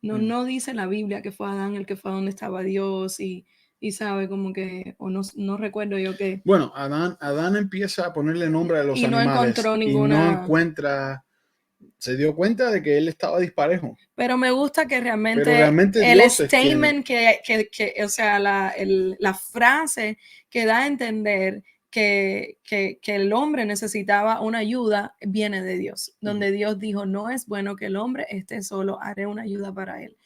No dice la Biblia que fue Adán el que fue a donde estaba Dios y sabe como que, o no recuerdo yo que, bueno, Adán empieza a ponerle nombre a los y no animales encontró y no ninguna, encuentra, se dio cuenta de que él estaba disparejo, pero me gusta que pero realmente realmente el Dios es quien, statement o sea, la frase que da a entender que el hombre necesitaba una ayuda viene de Dios, donde Dios dijo, no es bueno que el hombre esté solo, haré una ayuda para él.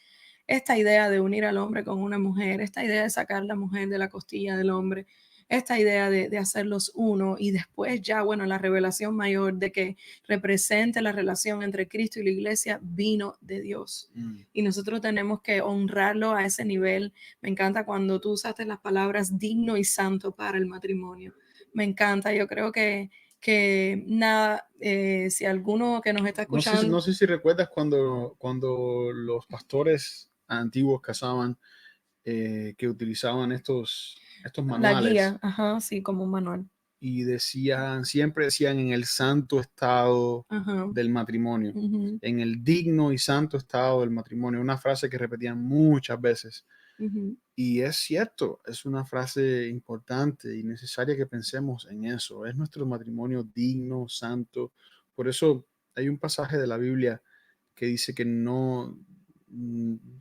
Esta idea de unir al hombre con una mujer, esta idea de sacar la mujer de la costilla del hombre, esta idea de hacerlos uno y después ya, bueno, la revelación mayor de que represente la relación entre Cristo y la iglesia vino de Dios. Y nosotros tenemos que honrarlo a ese nivel. Me encanta cuando tú usaste las palabras digno y santo para el matrimonio. Me encanta, yo creo que nada, si alguno que nos está escuchando. no sé si recuerdas cuando los pastores antiguos casaban, que utilizaban estos La manuales guía, ajá, sí, como un manual. y siempre decían en el santo estado Ajá. del matrimonio, Ujú, en el digno y santo estado del matrimonio, una frase que repetían muchas veces. ujú. Y es cierto, es una frase importante y necesaria que pensemos en eso. Es nuestro matrimonio digno, santo. Por eso hay un pasaje de la Biblia que dice que no,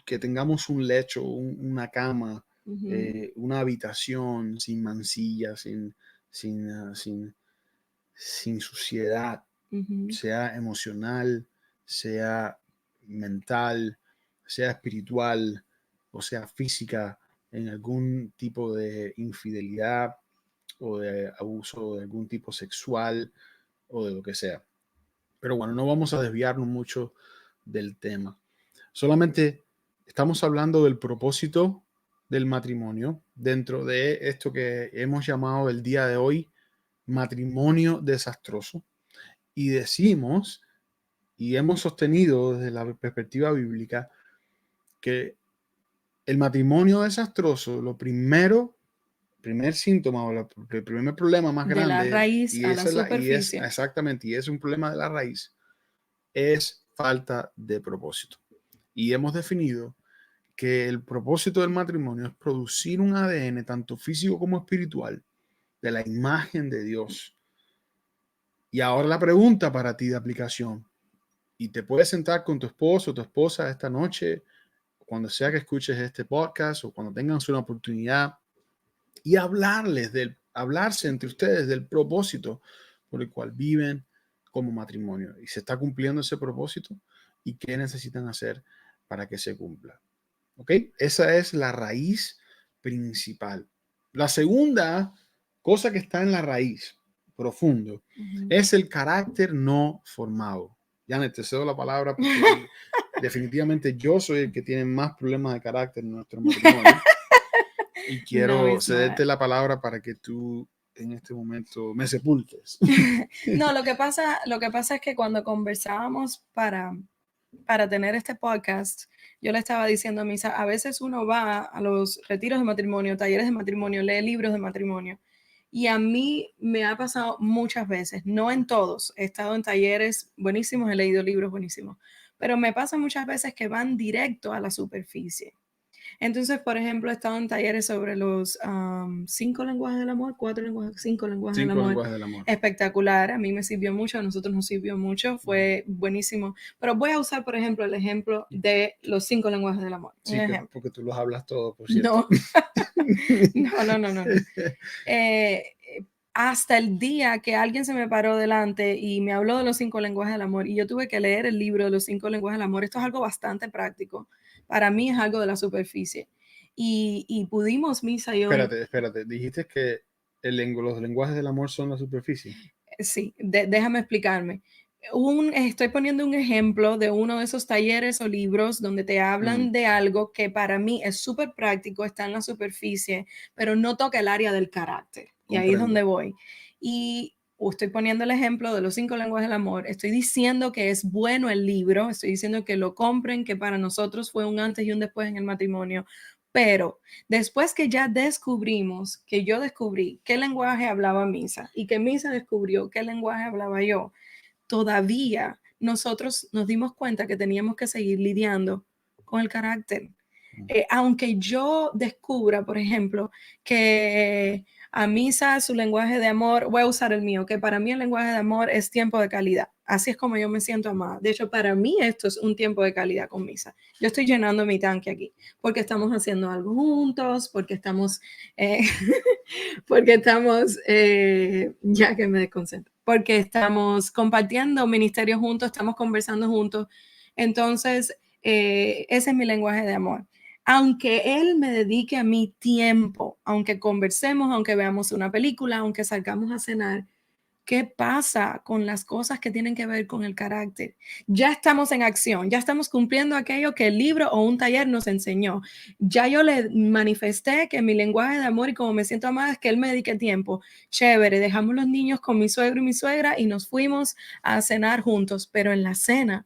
que tengamos un lecho, una cama, Ujú, una habitación sin mancilla, sin, sin suciedad, ujú, sea emocional, sea mental, sea espiritual. o sea física, en algún tipo de infidelidad o de abuso de algún tipo sexual o de lo que sea. Pero bueno, no vamos a desviarnos mucho del tema. Solamente estamos hablando del propósito del matrimonio dentro de esto que hemos llamado el día de hoy matrimonio desastroso. Y decimos, y hemos sostenido desde la perspectiva bíblica, que el matrimonio desastroso, primer síntoma o el primer problema más De la grande, raíz y a la esa es y es superficie. exactamente, y es un problema de la raíz, es falta de propósito. Y hemos definido que el propósito del matrimonio es producir un ADN, tanto físico como espiritual, de la imagen de Dios. Y ahora la pregunta para ti de aplicación, y te puedes sentar con tu esposo o tu esposa esta noche, cuando sea que escuches este podcast o cuando tengan una oportunidad, y hablarse entre ustedes del propósito por el cual viven como matrimonio. Y se está cumpliendo ese propósito y qué necesitan hacer para que se cumpla. ¿Ok? Esa es la raíz principal. La segunda cosa que está en la raíz, profundo, es el carácter no formado. Janet, te cedo la palabra porque definitivamente yo soy el que tiene más problemas de carácter en nuestro matrimonio y No, quiero it's not. cederte la palabra para que tú en este momento me sepultes. No, lo que pasa es que cuando conversábamos para tener este podcast, yo le estaba diciendo a Misa, a veces uno va a los retiros de matrimonio, talleres de matrimonio, lee libros de matrimonio. Y a mí me ha pasado muchas veces, no en todos, he estado en talleres buenísimos, he leído libros buenísimos, pero me pasa muchas veces que van directo a la superficie. Entonces, por ejemplo, he estado en talleres sobre los 5 lenguajes del amor, 4 lenguajes, 5 lenguajes del 5 amor. lenguajes del amor. Espectacular, a mí me sirvió mucho, a nosotros nos sirvió mucho, fue buenísimo. Pero voy a usar, por ejemplo, el ejemplo de los 5 lenguajes del amor. Un Sí, ejemplo. porque tú los hablas todos, por cierto. No, no, no, no, no, no. Eh, hasta el día que alguien se me paró delante y me habló de los 5 lenguajes del amor y yo tuve que leer el libro de los 5 lenguajes del amor. Esto es algo bastante práctico. Para mí es algo de la superficie. Y pudimos, Misa y yo, Espérate. Dijiste que los lenguajes del amor son la superficie. sí, déjame explicarme. Estoy poniendo un ejemplo de uno de esos talleres o libros donde te hablan de algo que para mí es súper práctico, está en la superficie, pero no toca el área del carácter. Y ahí es Comprendo. donde voy. Y estoy poniendo el ejemplo de los 5 lenguajes del amor. Estoy diciendo que es bueno el libro, estoy diciendo que lo compren, que para nosotros fue un antes y un después en el matrimonio. Pero después que ya descubrimos, que yo descubrí qué lenguaje hablaba Misa y que Misa descubrió qué lenguaje hablaba yo, todavía nosotros nos dimos cuenta que teníamos que seguir lidiando con el carácter. Aunque yo descubra, por ejemplo, que a Misa su lenguaje de amor, voy a usar el mío, que para mí el lenguaje de amor es tiempo de calidad. Así es como yo me siento amada. De hecho, para mí esto es un tiempo de calidad con Misa. Yo estoy llenando mi tanque aquí, porque estamos haciendo algo juntos, eh, porque estamos, ya que me desconcentro, porque estamos compartiendo ministerio juntos, estamos conversando juntos. Entonces, ese es mi lenguaje de amor. Aunque él me dedique a mi tiempo, aunque conversemos, aunque veamos una película, aunque salgamos a cenar, ¿qué pasa con las cosas que tienen que ver con el carácter? Ya estamos en acción, ya estamos cumpliendo aquello que el libro o un taller nos enseñó. Ya yo le manifesté que mi lenguaje de amor y como me siento amada es que él me dedique tiempo. Chévere, dejamos los niños con mi suegro y mi suegra y nos fuimos a cenar juntos, pero en la cena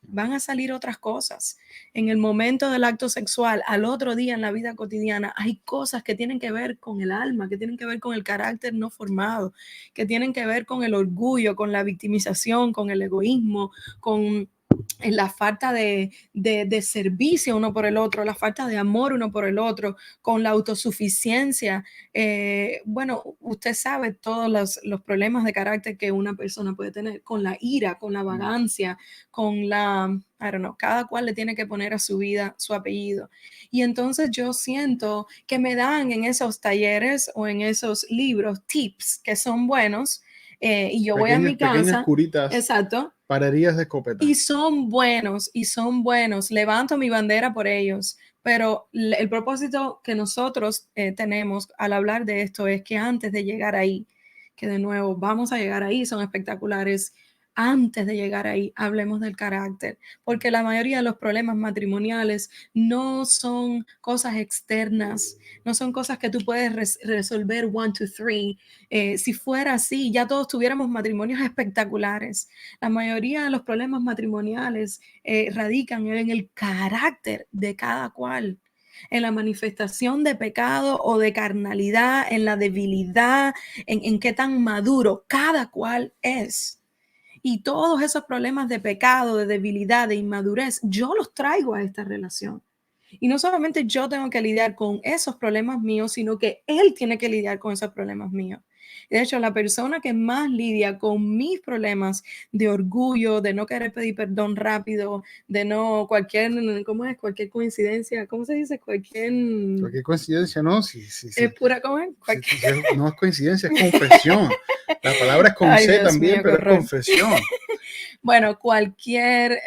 van a salir otras cosas. En el momento del acto sexual, al otro día en la vida cotidiana, hay cosas que tienen que ver con el alma, que tienen que ver con el carácter no formado, que tienen que ver con el orgullo, con la victimización, con el egoísmo, con la falta de servicio uno por el otro, la falta de amor uno por el otro, con la autosuficiencia. Bueno, usted sabe todos los problemas de carácter que una persona puede tener, con la ira, con la vagancia, con la, I don't know, cada cual le tiene que poner a su vida su apellido. Y entonces yo siento que me dan en esos talleres o en esos libros tips que son buenos, y yo voy a mi Pequeñas casa, curitas, exacto, parerías de escopeta. y son buenos, levanto mi bandera por ellos, Pero el propósito que nosotros tenemos al hablar de esto es que antes de llegar ahí, que de nuevo vamos a llegar ahí, son espectaculares, antes de llegar ahí, hablemos del carácter, porque la mayoría de los problemas matrimoniales no son cosas externas, no son cosas que tú puedes resolver one, two, three. Si fuera así, ya todos tuviéramos matrimonios espectaculares. La mayoría de los problemas matrimoniales radican en el carácter de cada cual, en la manifestación de pecado o de carnalidad, en la debilidad, en qué tan maduro cada cual es. Y todos esos problemas de pecado, de debilidad, de inmadurez, yo los traigo a esta relación. Y no solamente yo tengo que lidiar con esos problemas míos, sino que él tiene que lidiar con esos problemas míos. De hecho, la persona que más lidia con mis problemas de orgullo, de no querer pedir perdón rápido, de no cualquier, ¿cómo es? Cualquier coincidencia, ¿cómo se dice? Cualquier coincidencia, ¿no? Sí, sí, sí. Es pura, ¿cómo es? No es coincidencia, es confesión. La palabra es con Ay, C Dios también, mío, qué pero es horror. confesión. Bueno, cualquier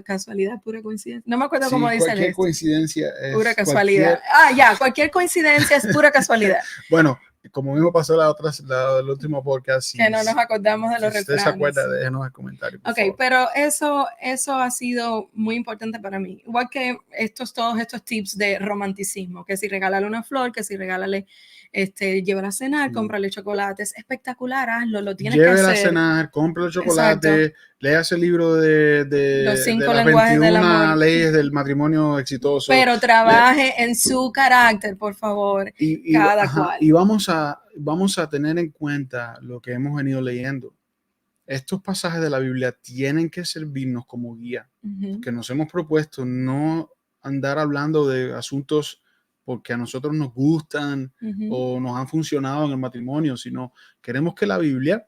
casualidad, pura coincidencia. No me acuerdo cómo Sí, dice cualquier esto. coincidencia Pura es casualidad. Ya, cualquier coincidencia es pura casualidad. Bueno, como mismo pasó el último podcast, Que no nos acordamos de si los usted se acuerda, refranes. déjenos el comentario, por Ok, favor. pero eso ha sido muy importante para mí. Igual que todos estos tips de romanticismo, que si regálale una flor, que si regálale, llévala a cenar, cómprale chocolates, espectacular, hazlo, lo tienes que Llévela a hacer. cenar, compre el Exacto. chocolate, léase el libro Los de 5 las lenguajes del 21 amor. leyes del matrimonio exitoso. Pero trabaje en su carácter, por favor, cada cual. Y vamos a tener en cuenta lo que hemos venido leyendo. Estos pasajes de la Biblia tienen que servirnos como guía, que nos hemos propuesto no andar hablando de asuntos porque a nosotros nos gustan o nos han funcionado en el matrimonio, sino queremos que la Biblia,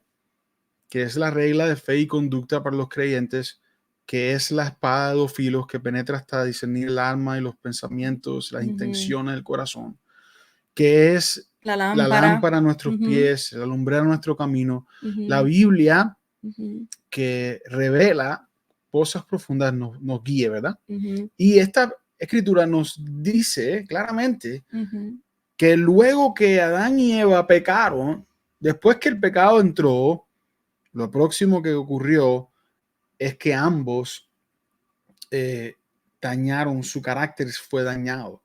que es la regla de fe y conducta para los creyentes, que es la espada de dos filos que penetra hasta discernir el alma y los pensamientos, las intenciones del corazón, que es La la lámpara. lámpara a nuestros pies, la lumbrera a nuestro camino. La La Biblia que revela cosas profundas nos guíe, ¿verdad? Y esta escritura nos dice claramente que luego que Adán y Eva pecaron, después que el pecado entró, lo próximo que ocurrió es que ambos dañaron, su carácter fue dañado.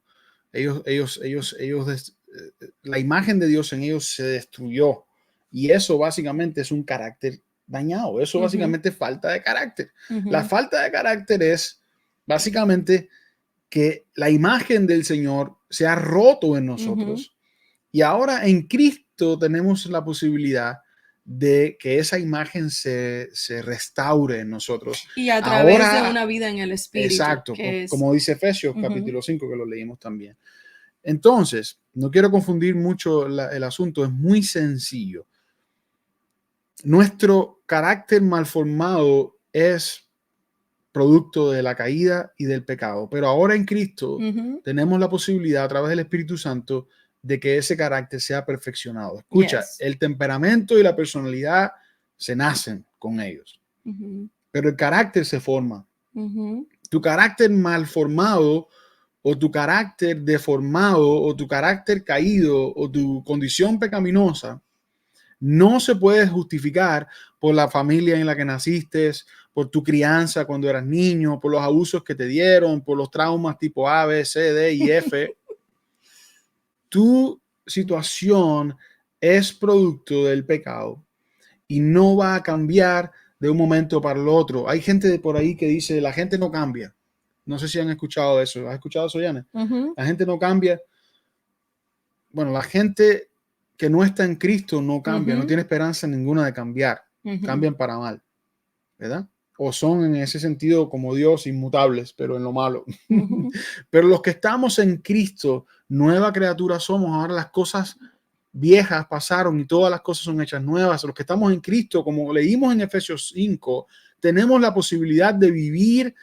La imagen de Dios en ellos se destruyó. Y eso básicamente es un carácter dañado. Eso básicamente es falta de carácter. La falta de carácter es básicamente que la imagen del Señor se ha roto en nosotros. Y ahora en Cristo tenemos la posibilidad de que esa imagen se restaure en nosotros. Y a través de una vida en el Espíritu. Exacto, como dice Efesios capítulo 5, que lo leímos también. Entonces, no quiero confundir mucho el asunto, es muy sencillo. Nuestro carácter malformado es producto de la caída y del pecado, pero ahora en Cristo tenemos la posibilidad a través del Espíritu Santo de que ese carácter sea perfeccionado. Escucha, el temperamento y la personalidad se nacen con ellos, pero el carácter se forma. Tu carácter malformado o tu carácter deformado o tu carácter caído o tu condición pecaminosa no se puede justificar por la familia en la que naciste, por tu crianza cuando eras niño, por los abusos que te dieron, por los traumas tipo A, B, C, D y F. Tu situación es producto del pecado y no va a cambiar de un momento para el otro. Hay gente por ahí que dice, la gente no cambia. No sé si han escuchado eso. ¿Has escuchado eso, Yana? La gente no cambia. Bueno, la gente que no está en Cristo no cambia, no tiene esperanza ninguna de cambiar. Cambian para mal, ¿verdad? O son en ese sentido como Dios inmutables, pero en lo malo. Pero los que estamos en Cristo, nueva criatura somos. Ahora las cosas viejas pasaron y todas las cosas son hechas nuevas. Los que estamos en Cristo, como leímos en Efesios 5, tenemos la posibilidad de vivir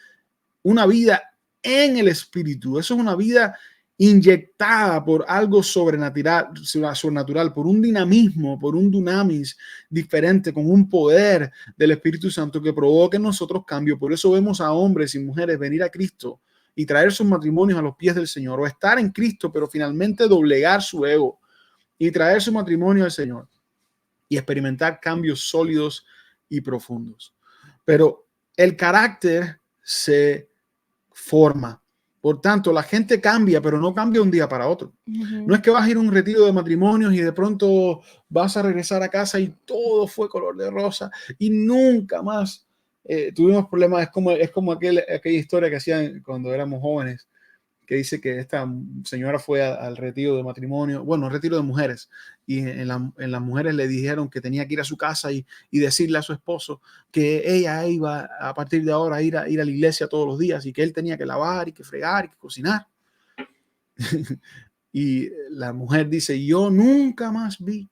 una vida en el Espíritu. Eso es una vida inyectada por algo sobrenatural, por un dinamismo, por un dunamis diferente, con un poder del Espíritu Santo que provoque en nosotros cambio. Por eso vemos a hombres y mujeres venir a Cristo y traer sus matrimonios a los pies del Señor, o estar en Cristo, pero finalmente doblegar su ego y traer su matrimonio al Señor y experimentar cambios sólidos y profundos. Pero el carácter se forma. Por tanto, la gente cambia, pero no cambia un día para otro. No es que vas a ir a un retiro de matrimonios y de pronto vas a regresar a casa y todo fue color de rosa y nunca más tuvimos problemas. Es como aquella historia que hacían cuando éramos jóvenes, que dice que esta señora fue al retiro de matrimonio, bueno, al retiro de mujeres, y en las mujeres le dijeron que tenía que ir a su casa y decirle a su esposo que ella iba a partir de ahora a ir a la iglesia todos los días y que él tenía que lavar y que fregar y que cocinar. Y la mujer dice, yo nunca más vi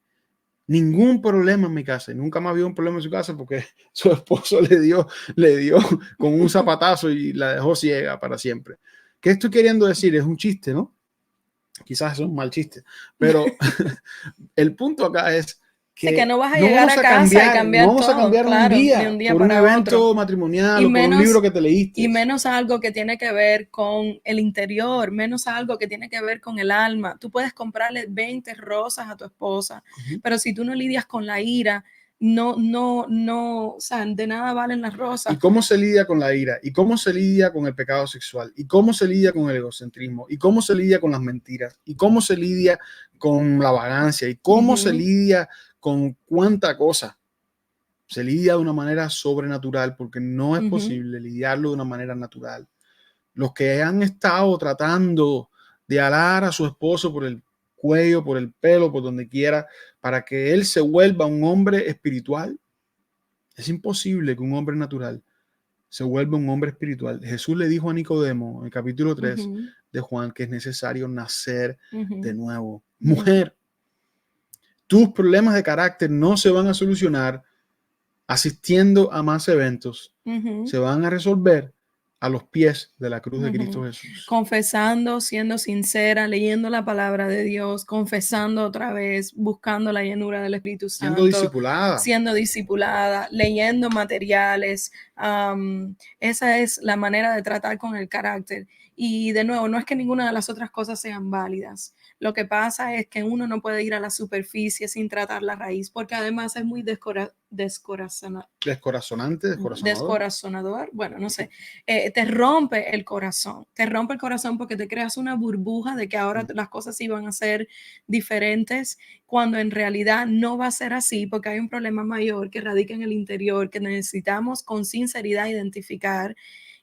ningún problema en mi casa, y nunca más vio un problema en su casa porque su esposo le dio con un zapatazo y la dejó ciega para siempre. ¿Qué estoy queriendo decir? Es un chiste, ¿no? Quizás es un mal chiste, pero el punto acá es que no vas a no llegar vamos a casa y cambiar no vamos todo, a cambiar claro, un de un día día por un para evento otro. matrimonial Y o por un libro que te leíste. Y menos algo que tiene que ver con el interior, menos algo que tiene que ver con el alma. Tú puedes comprarle 20 rosas a tu esposa, pero si tú no lidias con la ira, no, o sea, de nada valen las rosas. ¿Y cómo se lidia con la ira? ¿Y cómo se lidia con el pecado sexual? ¿Y cómo se lidia con el egocentrismo? ¿Y cómo se lidia con las mentiras? ¿Y cómo se lidia con la vagancia? ¿Y cómo se lidia con cuánta cosa? Se lidia de una manera sobrenatural porque no es posible lidiarlo de una manera natural. Los que han estado tratando de alar a su esposo por el cuello, por el pelo, por donde quiera, para que él se vuelva un hombre espiritual, es imposible que un hombre natural se vuelva un hombre espiritual. Jesús le dijo a Nicodemo en el capítulo 3 de Juan que es necesario nacer de nuevo. Mujer, tus problemas de carácter no se van a solucionar asistiendo a más eventos. Se van a resolver a los pies de la cruz de Cristo Jesús. Confesando, siendo sincera, leyendo la palabra de Dios, confesando otra vez, buscando la llenura del Espíritu Santo. Siendo discipulada, leyendo materiales. Esa es la manera de tratar con el carácter. Y de nuevo, no es que ninguna de las otras cosas sean válidas. Lo que pasa es que uno no puede ir a la superficie sin tratar la raíz, porque además es muy descorazonador. Bueno, no sé. Te rompe el corazón porque te creas una burbuja de que ahora las cosas iban a ser diferentes, cuando en realidad no va a ser así, porque hay un problema mayor que radica en el interior, que necesitamos con sinceridad identificar.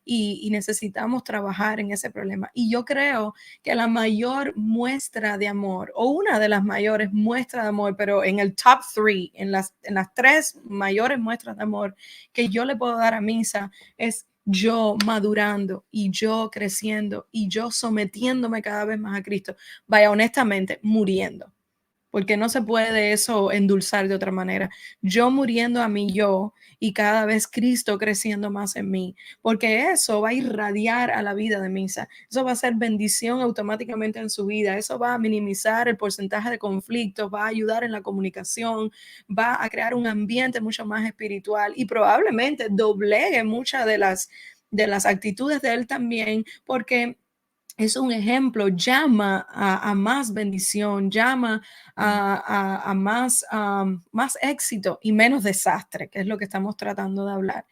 Y necesitamos trabajar en ese problema. Y yo creo que la mayor muestra de amor, o una de las mayores muestras de amor, pero en el top 3, en las 3 mayores muestras de amor que yo le puedo dar a Misa, es yo madurando y yo creciendo y yo sometiéndome cada vez más a Cristo. Vaya, honestamente, muriendo. Porque no se puede eso endulzar de otra manera. Yo muriendo a mí yo y cada vez Cristo creciendo más en mí, porque eso va a irradiar a la vida de Misa. Eso va a ser bendición automáticamente en su vida. Eso va a minimizar el porcentaje de conflictos, va a ayudar en la comunicación, va a crear un ambiente mucho más espiritual y probablemente doblegue muchas de las actitudes de él también, porque es un ejemplo, llama a más bendición, llama a más éxito y menos desastre, que es lo que estamos tratando de hablar.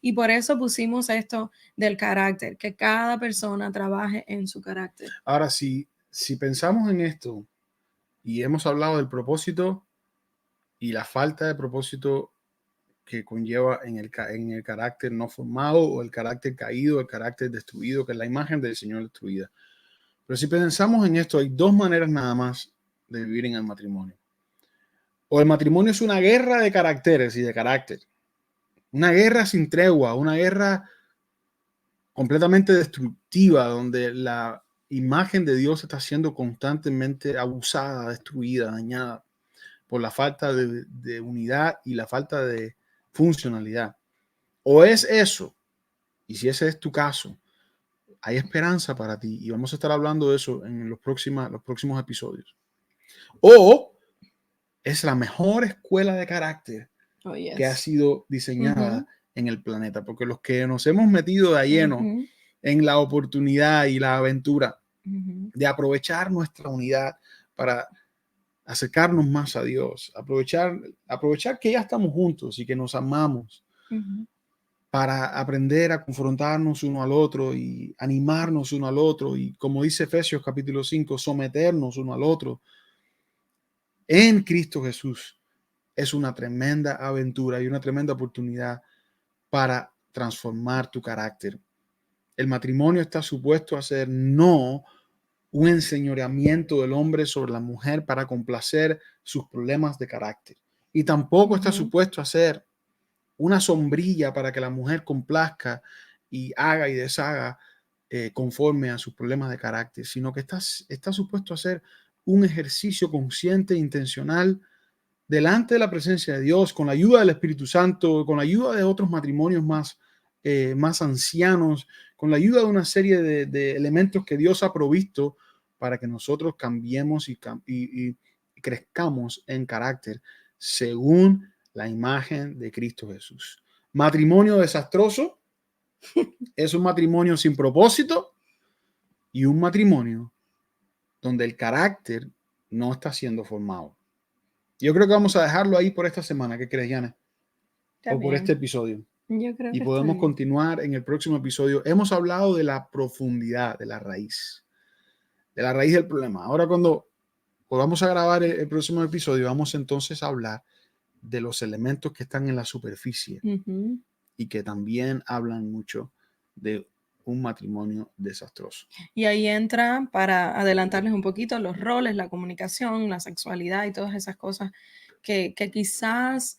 Y por eso pusimos esto del carácter, que cada persona trabaje en su carácter. Ahora, si pensamos en esto y hemos hablado del propósito y la falta de propósito que conlleva en el carácter no formado, o el carácter caído, el carácter destruido, que es la imagen del Señor destruida. Pero si pensamos en esto, hay 2 maneras nada más de vivir en el matrimonio. O el matrimonio es una guerra de caracteres y de carácter. Una guerra sin tregua, una guerra completamente destructiva, donde la imagen de Dios está siendo constantemente abusada, destruida, dañada por la falta de unidad y la falta de funcionalidad. O es eso, y si ese es tu caso, hay esperanza para ti, y vamos a estar hablando de eso en los próximos episodios. O es la mejor escuela de carácter que ha sido diseñada en el planeta, porque los que nos hemos metido de lleno en la oportunidad y la aventura Ujú, de aprovechar nuestra unidad para acercarnos más a Dios, aprovechar que ya estamos juntos y que nos amamos ujú, para aprender a confrontarnos uno al otro y animarnos uno al otro y, como dice Efesios capítulo 5, someternos uno al otro en Cristo Jesús. Es una tremenda aventura y una tremenda oportunidad para transformar tu carácter. El matrimonio está supuesto a ser no un enseñoreamiento del hombre sobre la mujer para complacer sus problemas de carácter. Y tampoco está ujú. supuesto a ser una sombrilla para que la mujer complazca y haga y deshaga conforme a sus problemas de carácter, sino que está supuesto a ser un ejercicio consciente e intencional delante de la presencia de Dios, con la ayuda del Espíritu Santo, con la ayuda de otros matrimonios más ancianos, con la ayuda de una serie de elementos que Dios ha provisto para que nosotros cambiemos y crezcamos en carácter según la imagen de Cristo Jesús. Matrimonio desastroso es un matrimonio sin propósito y un matrimonio donde el carácter no está siendo formado. Yo creo que vamos a dejarlo ahí por esta semana. ¿Qué crees, Yana? Está O por este bien. episodio. Yo creo Y que está podemos bien. continuar en el próximo episodio. Hemos hablado de la profundidad, de la raíz del problema. Ahora cuando volvamos a grabar el próximo episodio, vamos entonces a hablar de los elementos que están en la superficie Ujú. y que también hablan mucho de un matrimonio desastroso. Y ahí entra, para adelantarles un poquito, los roles, la comunicación, la sexualidad y todas esas cosas que quizás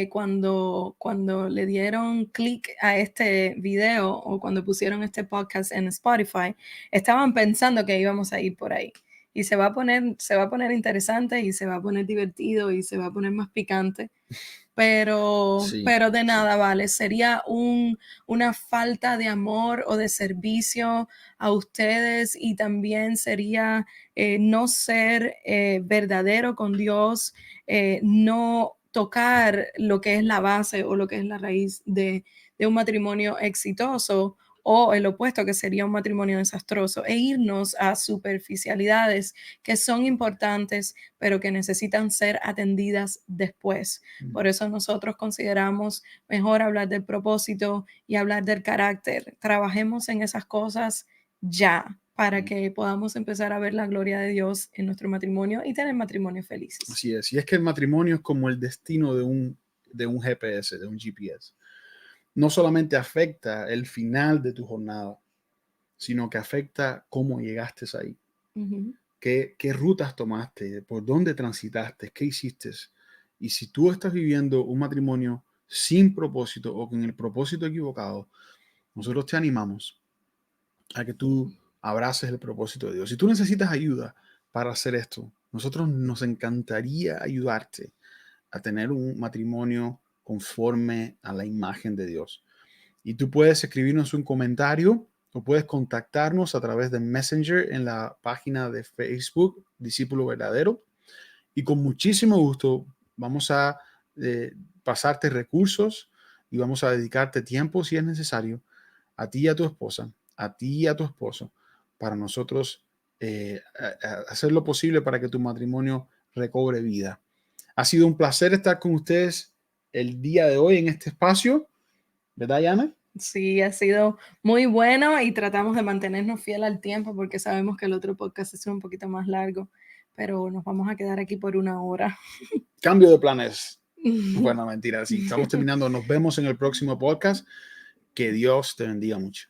cuando le dieron clic a este video o cuando pusieron este podcast en Spotify, estaban pensando que íbamos a ir por ahí. Y se va a poner interesante y se va a poner divertido y se va a poner más picante. Sí, Pero de sí. nada, vale, sería una falta de amor o de servicio a ustedes y también sería no ser verdadero con Dios, no tocar lo que es la base o lo que es la raíz de un matrimonio exitoso o el opuesto, que sería un matrimonio desastroso, e irnos a superficialidades que son importantes, pero que necesitan ser atendidas después. Por eso nosotros consideramos mejor hablar del propósito y hablar del carácter. Trabajemos en esas cosas ya para que podamos empezar a ver la gloria de Dios en nuestro matrimonio y tener matrimonios felices. Así es. Y es que el matrimonio es como el destino de un GPS, de un GPS. No solamente afecta el final de tu jornada, sino que afecta cómo llegaste ahí, Ujú, qué rutas tomaste, por dónde transitaste, qué hiciste. Y si tú estás viviendo un matrimonio sin propósito o con el propósito equivocado, nosotros te animamos a que tú abraces el propósito de Dios. Si tú necesitas ayuda para hacer esto, nosotros nos encantaría ayudarte a tener un matrimonio conforme a la imagen de Dios. Y tú puedes escribirnos un comentario o puedes contactarnos a través de Messenger en la página de Facebook, Discípulo Verdadero. Y con muchísimo gusto vamos a pasarte recursos y vamos a dedicarte tiempo, si es necesario, a ti y a tu esposa, a ti y a tu esposo, para nosotros hacer lo posible para que tu matrimonio recobre vida. Ha sido un placer estar con ustedes el día de hoy en este espacio, ¿verdad, Yana? sí, ha sido muy bueno y tratamos de mantenernos fiel al tiempo porque sabemos que el otro podcast es un poquito más largo, pero nos vamos a quedar aquí por 1 hora. Cambio de planes. Bueno, mentira, sí, estamos terminando. Nos vemos en el próximo podcast. Que Dios te bendiga mucho.